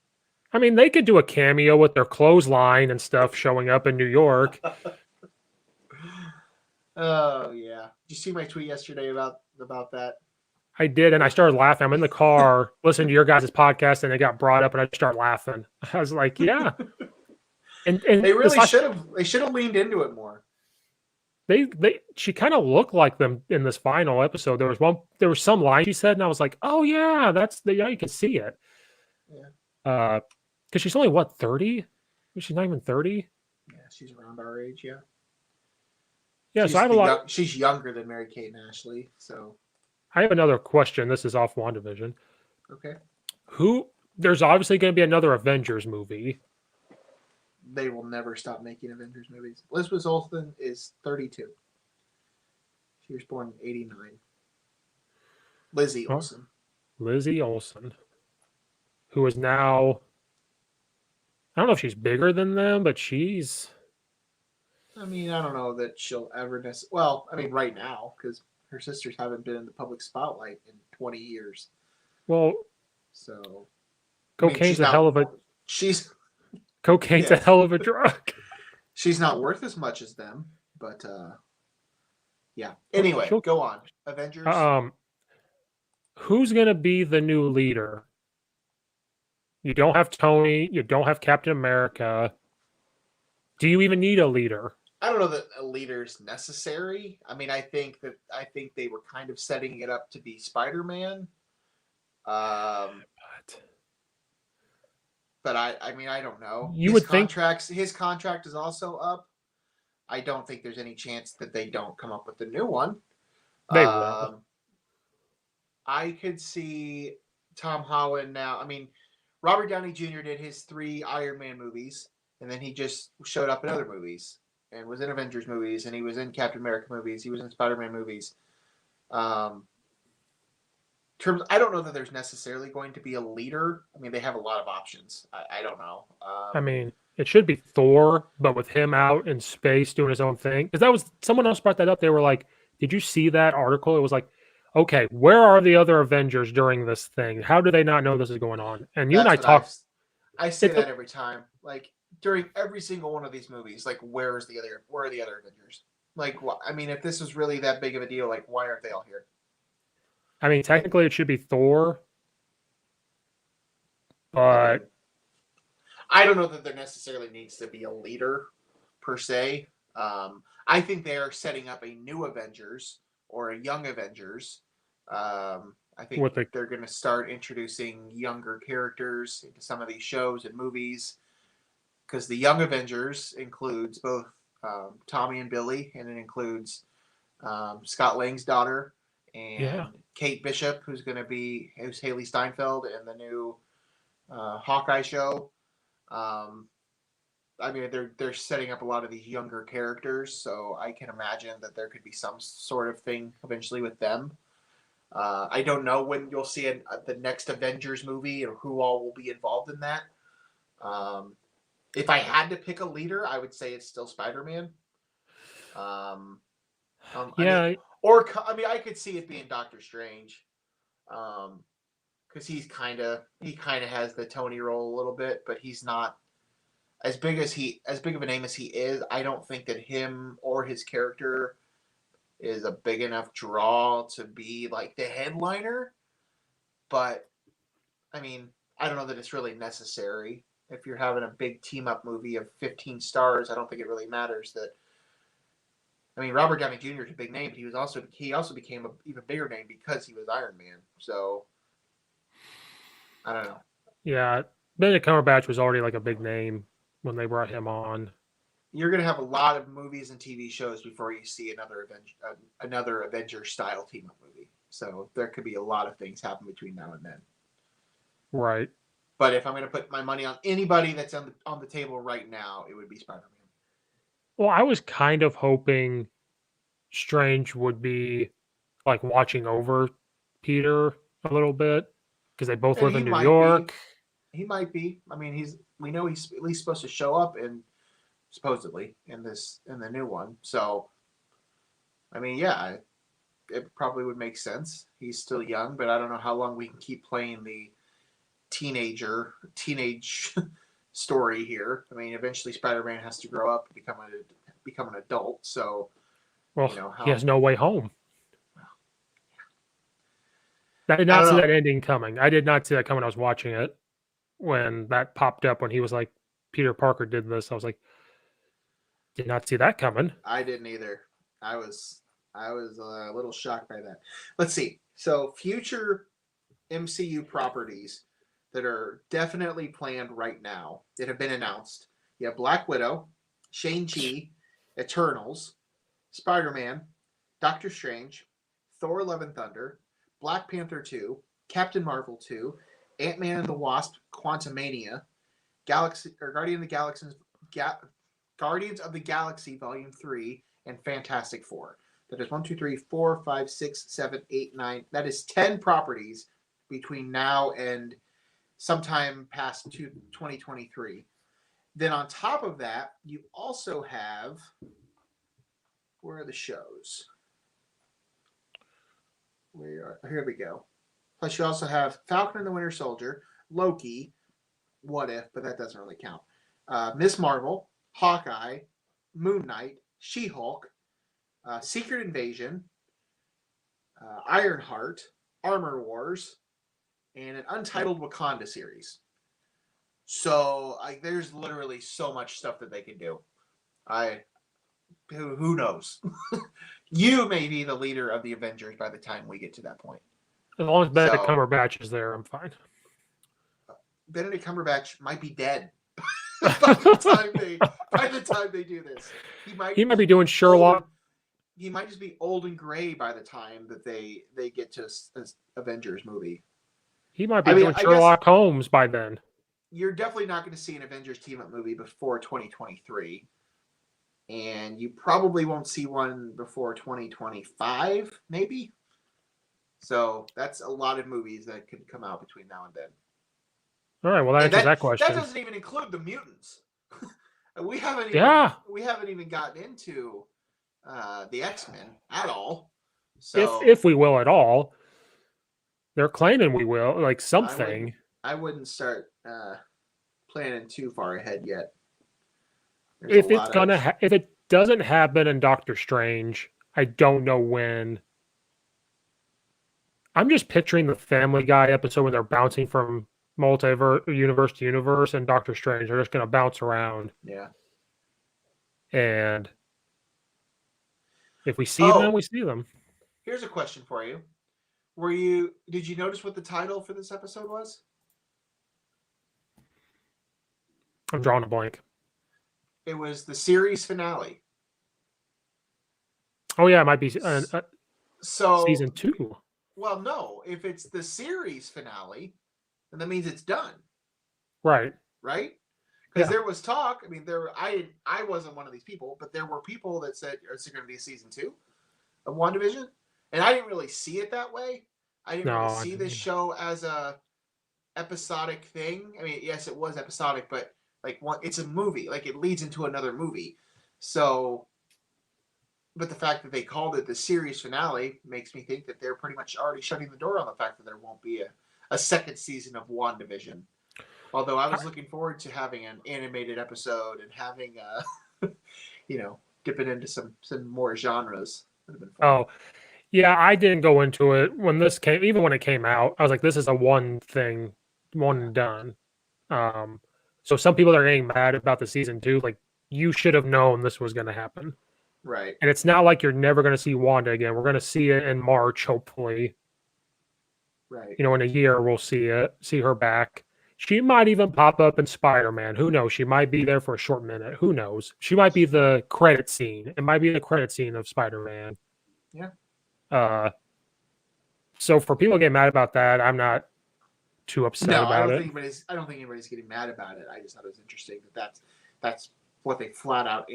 I mean, they could do a cameo with their clothesline and stuff showing up in New York. Oh yeah! Did you see my tweet yesterday about that? I did, and I started laughing. I'm in the car listening to your guys' podcast, and it got brought up, and I started laughing. I was like, "Yeah." And they really should have. They should have leaned into it more. She kind of looked like them in this final episode. There was some line she said, and I was like, "Oh yeah, you can see it." Yeah. Because she's only what 30? She's not even 30. Yeah, she's around our age. Yeah. Yeah, so I have a lot. She's younger than Mary Kate and Ashley. So I have another question. This is off WandaVision. Okay. There's obviously going to be another Avengers movie. They will never stop making Avengers movies. Elizabeth Olsen is 32. She was born in 89. Lizzie Olsen. Lizzie Olsen, who is now, I don't know if she's bigger than them, but she's... I mean, I don't know that she'll ever well, I mean, right now, because her sisters haven't been in the public spotlight in 20 years. Well, so cocaine's a hell of a... Cocaine's a hell of a drug. She's not worth as much as them, but yeah. Anyway, go on. Avengers. Who's going to be the new leader? You don't have Tony. You don't have Captain America. Do you even need a leader? I don't know that a leader is necessary. I mean, I think they were kind of setting it up to be Spider-Man. But I mean, I don't know. His contract is also up. I don't think there's any chance that they don't come up with a new one. They will. I could see Tom Holland now. I mean, Robert Downey Jr. did his 3 Iron Man movies, and then he just showed up in other movies and was in Avengers movies, and he was in Captain America movies. He was in Spider-Man movies. I don't know that there's necessarily going to be a leader. I mean, they have a lot of options. I don't know. I mean, it should be Thor, but with him out in space doing his own thing. Because that was someone else brought that up. They were like, "Did you see that article?" It was like, "Okay, where are the other Avengers during this thing? How do they not know this is going on?" And you and I talked. I say that every time, like during every single one of these movies. Like, where are the other Avengers? Like, what? I mean, if this is really that big of a deal, like, why aren't they all here? I mean, technically, it should be Thor. But I don't know that there necessarily needs to be a leader per se. I think they're setting up a new Avengers or a young Avengers. I think they're going to start introducing younger characters into some of these shows and movies, because the young Avengers includes both Tommy and Billy, and it includes Scott Lang's daughter and Kate Bishop, who's Haley Steinfeld in the new Hawkeye show. I mean, they're setting up a lot of these younger characters, so I can imagine that there could be some sort of thing eventually with them. I don't know when you'll see the next Avengers movie or who all will be involved in that. If I had to pick a leader, I would say it's still Spider-Man. I could see it being Doctor Strange, because he kind of has the Tony role a little bit, but he's not as big of a name as he is. I don't think that him or his character is a big enough draw to be like the headliner. But I mean, I don't know that it's really necessary. If you're having a big team up movie of 15 stars, I don't think it really matters that. I mean, Robert Downey Jr. is a big name, but he also became an even bigger name because he was Iron Man. So I don't know. Yeah, Benedict Cumberbatch was already like a big name when they brought him on. You're going to have a lot of movies and TV shows before you see another Avengers style team up movie. So there could be a lot of things happen between now and then. Right. But if I'm going to put my money on anybody that's on the table right now, it would be Spider-Man. Well, I was kind of hoping Strange would be like watching over Peter a little bit, because they both live in New York. He might be. I mean, we know he's at least supposed to show up supposedly in the new one. So, I mean, yeah, it probably would make sense. He's still young, but I don't know how long we can keep playing the teenage story here. I mean, eventually Spider-Man has to grow up and become an adult. So, he has no way home. I did not see that ending coming. I did not see that coming. I was watching it when that popped up, when he was like, Peter Parker did this. I was like, did not see that coming. I didn't either. I was a little shocked by that. Let's see. So future MCU properties that are definitely planned right now that have been announced. You have Black Widow, Shang-Chi, Eternals, Spider-Man, Doctor Strange, Thor: Love and Thunder, Black Panther 2, Captain Marvel 2, Ant-Man and the Wasp: Quantumania, Guardians of the Galaxy Volume 3, and Fantastic Four. That is 1, 2, 3, 4, 5, 6, 7, 8, 9. That is 10 properties between now and sometime past 2023. Then on top of that, you also have, where are the shows? Here we go. Plus you also have Falcon and the Winter Soldier, Loki, What If, but that doesn't really count. Miss Marvel, Hawkeye, Moon Knight, She-Hulk, Secret Invasion, Ironheart, Armor Wars, and an Untitled Wakanda series. So there's literally so much stuff that they can do. Who knows? You may be the leader of the Avengers by the time we get to that point. As long as Benedict Cumberbatch is there, I'm fine. Benedict Cumberbatch might be dead by the time they do this. He might be doing Sherlock. He might just be old and gray by the time that they get to this Avengers movie. He might be doing Sherlock Holmes by then. You're definitely not going to see an Avengers team-up movie before 2023. And you probably won't see one before 2025, maybe. So that's a lot of movies that could come out between now and then. All right, well, that answers that question. That doesn't even include the mutants. we haven't even gotten into the X-Men at all. So if we will at all. They're claiming we will, like something. I wouldn't start planning too far ahead yet. If it doesn't happen in Doctor Strange, I don't know when. I'm just picturing the Family Guy episode when they're bouncing from multiverse, universe to universe, and Doctor Strange are just going to bounce around. Yeah. And if we see Oh. them, we see them. Here's a question for you. Did you notice what the title for this episode was? I'm drawing a blank. It was the series finale. Oh yeah, it might be So season 2. Well, no. If it's the series finale, then that means it's done, Right. right? Because Yeah. there was talk. I mean, I wasn't one of these people, but there were people that said, "Is it going to be a season 2 of WandaVision?" And I didn't really see it that way. I didn't really see this show as a episodic thing. I mean, yes, it was episodic, but like it's a movie. Like it leads into another movie. So, but the fact that they called it the series finale makes me think that they're pretty much already shutting the door on the fact that there won't be a second season of WandaVision. Although I was looking forward to having an animated episode and having, dipping into some more genres. Would have been fun. Oh, yeah, I didn't go into it when this came. Even when it came out, I was like, "This is a one thing, one and done." So some people are getting mad about the season 2. Like, you should have known this was going to happen. Right. And it's not like you're never going to see Wanda again. We're going to see it in March, hopefully. Right. In a year, we'll see her back. She might even pop up in Spider-Man. Who knows? She might be there for a short minute. Who knows? She might be the credit scene. It might be the credit scene of Spider-Man. Yeah. So for people getting mad about that, I'm not too upset about I it. don't think anybody's getting mad about it. I just thought it was interesting that's what they flat out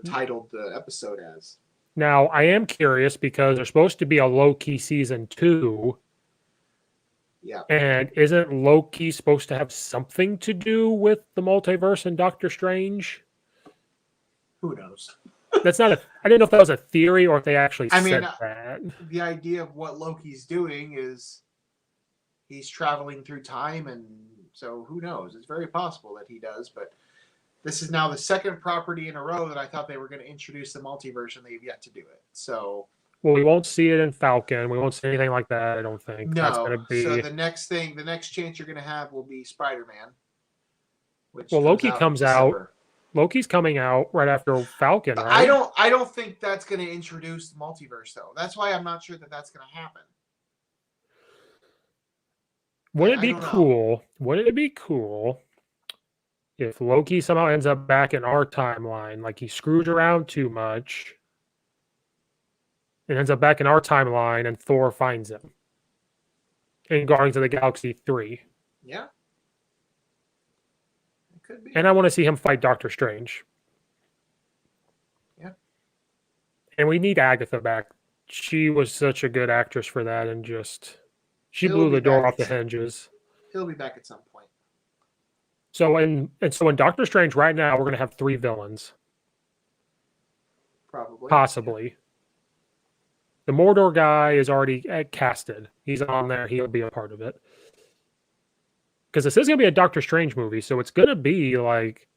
titled the episode as. Now, I am curious because there's supposed to be a Loki season 2. Yeah. And isn't Loki supposed to have something to do with the multiverse and Doctor Strange? Who knows? That's not I didn't know if that was a theory or if they actually said that. The idea of what Loki's doing is he's traveling through time, and so who knows? It's very possible that he does, but this is now the second property in a row that I thought they were going to introduce the multiverse, and they've yet to do it. So, well, we won't see it in Falcon. We won't see anything like that, I don't think. No. That's going to be... So the next chance you're going to have will be Spider-Man. Well, Loki comes out. Loki's coming out right after Falcon, right? I don't think that's going to introduce the multiverse, though. That's why I'm not sure that that's going to happen. Wouldn't it be cool if Loki somehow ends up back in our timeline, like he screws around too much and ends up back in our timeline and Thor finds him in Guardians of the Galaxy 3? Yeah. It could be. And I want to see him fight Doctor Strange. Yeah. And we need Agatha back. She was such a good actress for that, and she blew the door off the hinges. He'll be back at some point. So in Doctor Strange right now, we're going to have 3 villains. Probably. Possibly. Yeah. The Mordor guy is already casted. He's on there. He'll be a part of it. Because this is going to be a Doctor Strange movie, so it's going to be like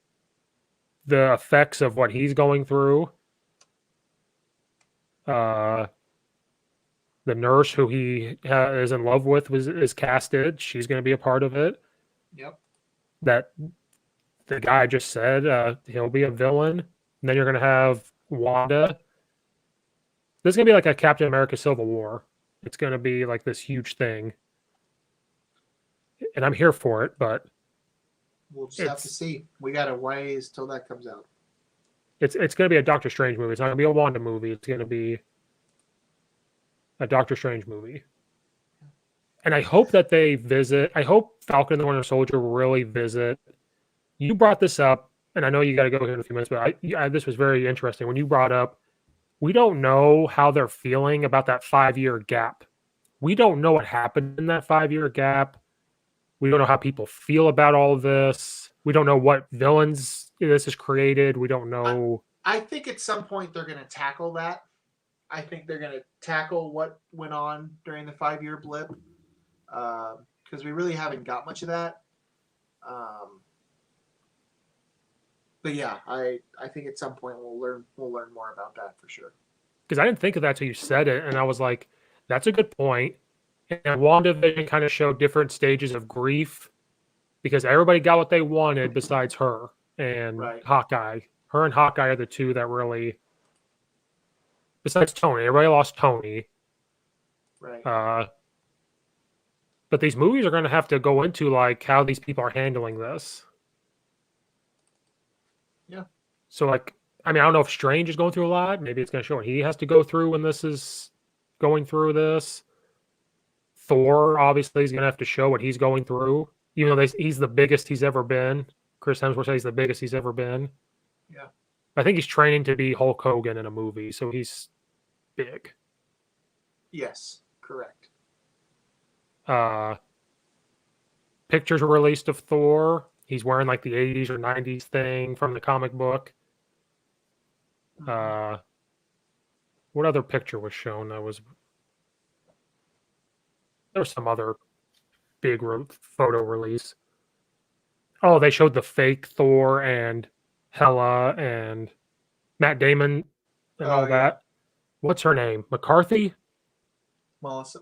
the effects of what he's going through. The nurse who he is in love with is casted. She's going to be a part of it. Yep. That the guy just said he'll be a villain. And then you're going to have Wanda. This is going to be like a Captain America Civil War. It's going to be like this huge thing. And I'm here for it, but we'll just have to see. We got a ways till that comes out. It's going to be a Doctor Strange movie. It's not going to be a Wanda movie. It's going to be a Doctor Strange movie. And I hope that they visit. I hope Falcon and the Winter Soldier really visit. You brought this up, and I know you got to go here in a few minutes, but this was very interesting. When you brought up, we don't know how they're feeling about that 5-year gap. We don't know what happened in that 5-year gap. We don't know how people feel about all of this. We don't know what villains this has created. We don't know. I think at some point they're going to tackle that. I think they're going to tackle what went on during the 5-year blip. Because we really haven't got much of that. But yeah, I think at some point we'll learn more about that for sure. Because I didn't think of that till you said it, and I was like, that's a good point. And WandaVision kind of showed different stages of grief because everybody got what they wanted besides her and Right. Hawkeye. Her and Hawkeye are the two that really, besides Tony, everybody lost Tony. Right. But these movies are going to have to go into like how these people are handling this. Yeah. So like, I mean, I don't know if Strange is going through a lot. Maybe it's going to show what he has to go through when this is going through this. Thor obviously is going to have to show what he's going through, even though he's the biggest he's ever been. Chris Hemsworth says he's the biggest he's ever been. Yeah. I think he's training to be Hulk Hogan in a movie, so he's big. Yes, correct. Pictures were released of Thor. He's wearing like the 80s or 90s thing from the comic book. What other picture was shown? There was some other big photo release. Oh, they showed the fake Thor and Hela and Matt Damon and all that. What's her name? McCarthy? Melissa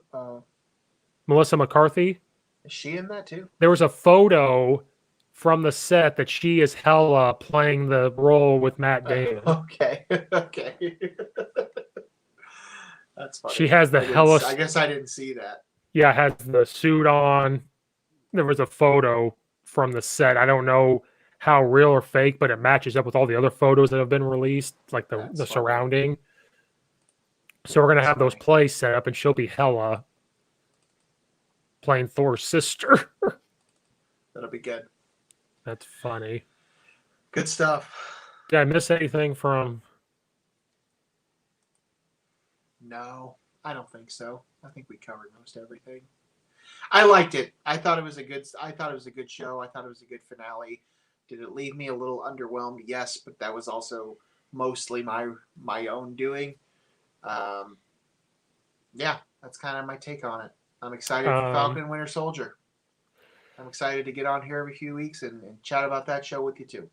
McCarthy? Is she in that too? There was a photo from the set that she is Hela playing the role with Matt Damon. Okay. Okay. That's funny. She has the Hela. I guess I didn't see that. Yeah, has the suit on. There was a photo from the set. I don't know how real or fake, but it matches up with all the other photos that have been released, like the surrounding. So we're gonna have those plays set up, and she'll be Hela playing Thor's sister. That'll be good. That's funny. Good stuff. Did I miss anything from? No, I don't think so. I think we covered most everything. I liked it. I thought it was a good show. I thought it was a good finale. Did it leave me a little underwhelmed? Yes, but that was also mostly my own doing. Yeah, that's kind of my take on it. I'm excited for Falcon and Winter Soldier. I'm excited to get on here every few weeks and chat about that show with you too.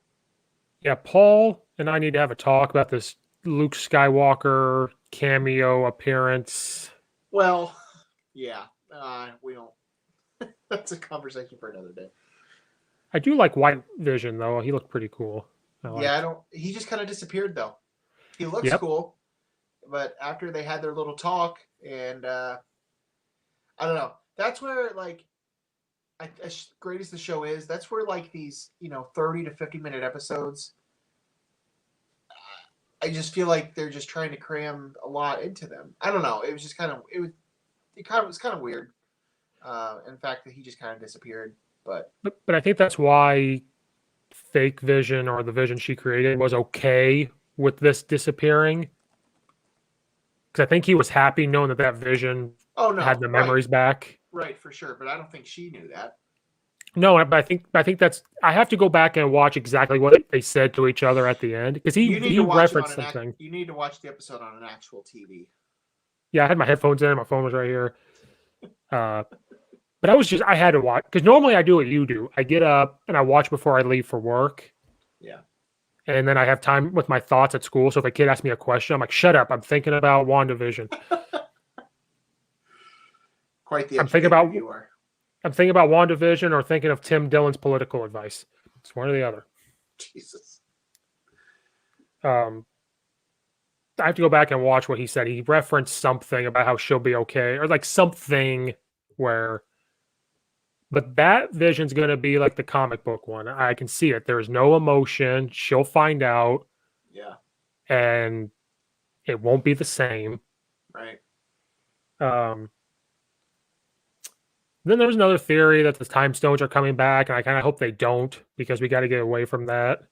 Yeah, Paul and I need to have a talk about this Luke Skywalker cameo appearance. Well, yeah, we don't. That's a conversation for another day. I do like White Vision though. He looked pretty cool. He just kind of disappeared though. He looks cool, but after they had their little talk, and I don't know. That's where like, as great as the show is, that's where like these 30 to 50-minute episodes. I just feel like they're just trying to cram a lot into them. I don't know. It was just kind of weird. In fact, that he just kind of disappeared. But I think that's why fake Vision, or the Vision she created, was okay with this disappearing. Because I think he was happy knowing that Vision had the memories back. Right, for sure. But I don't think she knew that. No, but I think that's. I have to go back and watch exactly what they said to each other at the end, because he referenced something. You need to watch the episode on an actual TV. Yeah, I had my headphones in. My phone was right here. But I had to watch, because normally I do what you do. I get up and I watch before I leave for work. Yeah. And then I have time with my thoughts at school. So if a kid asks me a question, I'm like, shut up. I'm thinking about WandaVision. Quite the I'm thinking about you are. I'm thinking about WandaVision or thinking of Tim Dillon's political advice. It's one or the other. Jesus. I have to go back and watch what he said. He referenced something about how she'll be okay, or like something where. But that Vision's going to be like the comic book one. I can see it. There's no emotion. She'll find out. Yeah. And it won't be the same. Right. Then there's another theory that the time stones are coming back, and I kind of hope they don't, because we got to get away from that.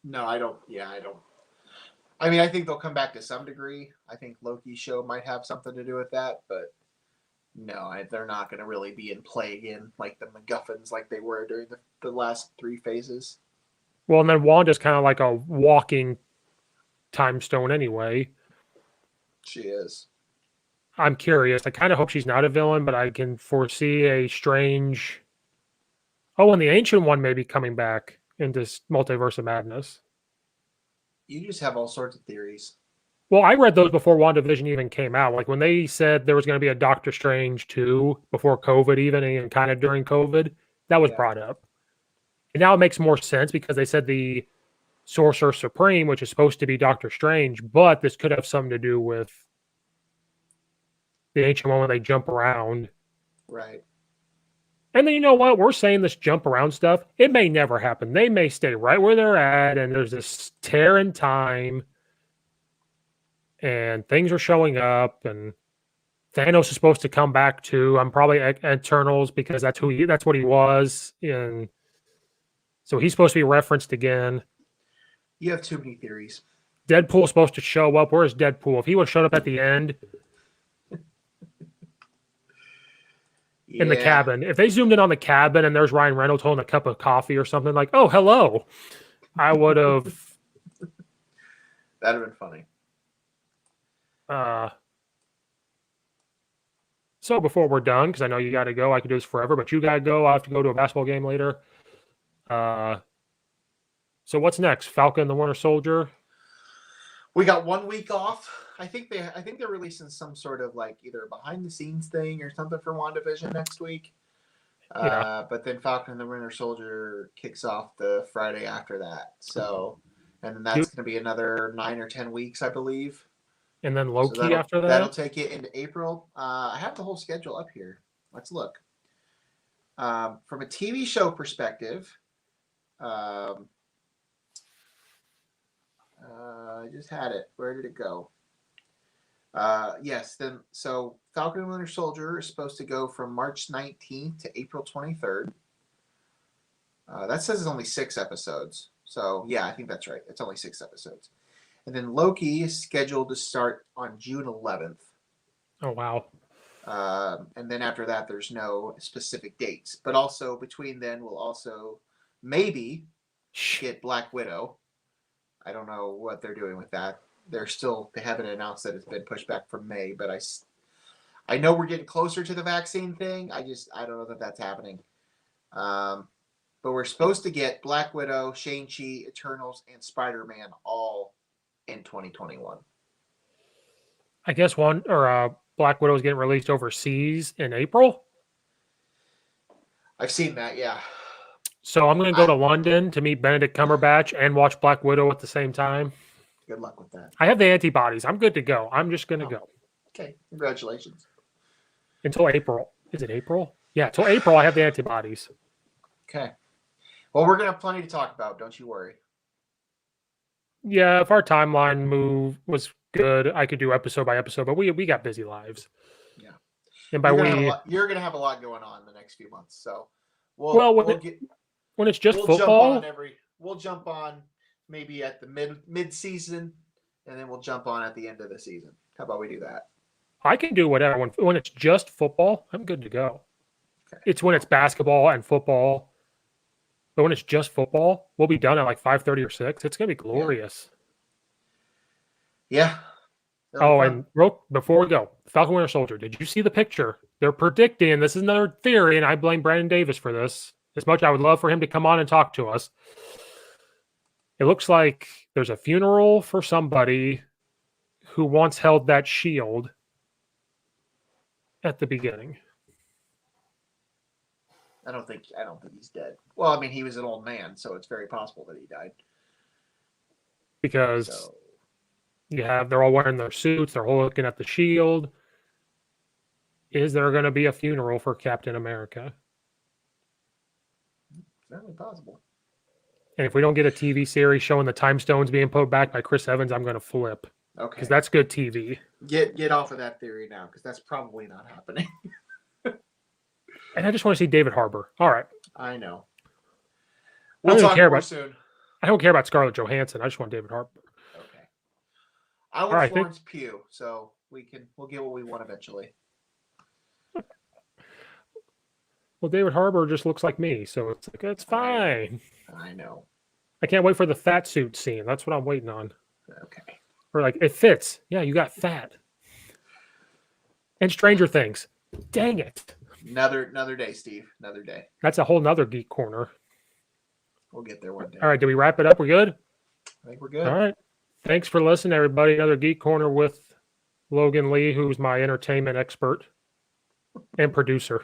No, I don't. Yeah, I don't. I mean, I think they'll come back to some degree. I think Loki's show might have something to do with that, but no, they're not going to really be in play again, like the MacGuffins, like they were during the last 3 phases. Well, and then Wanda's kind of like a walking time stone anyway. She is. I'm curious. I kind of hope she's not a villain, but I can foresee a strange. Oh, and the Ancient One may be coming back into Multiverse of Madness. You just have all sorts of theories. Well, I read those before WandaVision even came out. Like when they said there was going to be a Doctor Strange 2 before COVID even, and kind of during COVID, that was brought up. And now it makes more sense because they said the Sorcerer Supreme, which is supposed to be Doctor Strange, but this could have something to do with the Ancient One when they jump around. Right. And then you know what? We're saying this jump around stuff. It may never happen. They may stay right where they're at, and there's this tear in time, and things are showing up, and Thanos is supposed to come back too. I'm probably Eternals because that's what he was, and so he's supposed to be referenced again. You have too many theories. Deadpool's supposed to show up. Where's Deadpool? If he would have showed up at the end in the cabin, if they zoomed in on the cabin and there's Ryan Reynolds holding a cup of coffee or something like, oh, hello, I would have. That'd have been funny. So before we're done, because I know you got to go, I could do this forever, but you got to go. I have to go to a basketball game later. So what's next? Falcon and the Winter Soldier. We got 1 week off. I think they're releasing some sort of like either behind the scenes thing or something for WandaVision next week. But then Falcon and the Winter Soldier kicks off the Friday after that. So, and then that's going to be another 9 or 10 weeks, I believe. And then Loki after that. That'll take it into April. I have the whole schedule up here. Let's look. From a TV show perspective, I just had it. Where did it go? Yes. Then so Falcon and Winter Soldier is supposed to go from March 19th to April 23rd. That says it's only 6 episodes. So yeah, I think that's right. It's only 6 episodes. And then Loki is scheduled to start on June 11th. Oh wow. And then after that, there's no specific dates. But also between then, we'll also maybe get Black Widow. I don't know what they're doing with that. They haven't announced that it's been pushed back from May, but I know we're getting closer to the vaccine thing. I don't know that that's happening. But we're supposed to get Black Widow, Shang-Chi, Eternals, and Spider-Man all in 2021. I guess Black Widow is getting released overseas in April. I've seen that, yeah. So I'm going to go to London to meet Benedict Cumberbatch and watch Black Widow at the same time. Good luck with that. I have the antibodies. I'm good to go. I'm just going to go. Okay. Congratulations. Until April. Is it April? Yeah, until April I have the antibodies. Okay. Well, we're going to have plenty to talk about. Don't you worry. Yeah, if our timeline move was good, I could do episode by episode, but we got busy lives. Yeah. And by you're going to have a lot going on in the next few months. So when it's just football, we'll jump on maybe at the mid-season, and then we'll jump on at the end of the season. How about we do that? I can do whatever. When it's just football, I'm good to go. Okay. It's when it's basketball and football. But when it's just football, we'll be done at like 5:30 or 6. It's going to be glorious. Yeah. And before we go, Falcon Winter Soldier, did you see the picture? They're predicting, this is another theory, and I blame Brandon Davis for this. As much as I would love for him to come on and talk to us. It looks like there's a funeral for somebody who once held that shield at the beginning. I don't think he's dead. Well, I mean, he was an old man, so it's very possible that he died. Because they're all wearing their suits, they're all looking at the shield. Is there going to be a funeral for Captain America? Certainly possible. And if we don't get a TV series showing the time stones being put back by Chris Evans, I'm going to flip. Okay. Because that's good TV. Get off of that theory now, because that's probably not happening. And I just want to see David Harbour. All right. I know. We'll talk more soon. I don't care about Scarlett Johansson. I just want David Harbour. Okay. I want Florence Pugh, so we'll get what we want eventually. Well, David Harbour just looks like me, so it's fine. I know. I can't wait for the fat suit scene. That's what I'm waiting on. Okay. Or like, it fits. Yeah, you got fat. And Stranger Things. Dang it. Another day, Steve. Another day. That's a whole nother Geek Corner. We'll get there one day. All right, did we wrap it up? We good? I think we're good. All right. Thanks for listening, everybody. Another Geek Corner with Logan Lee, who's my entertainment expert and producer.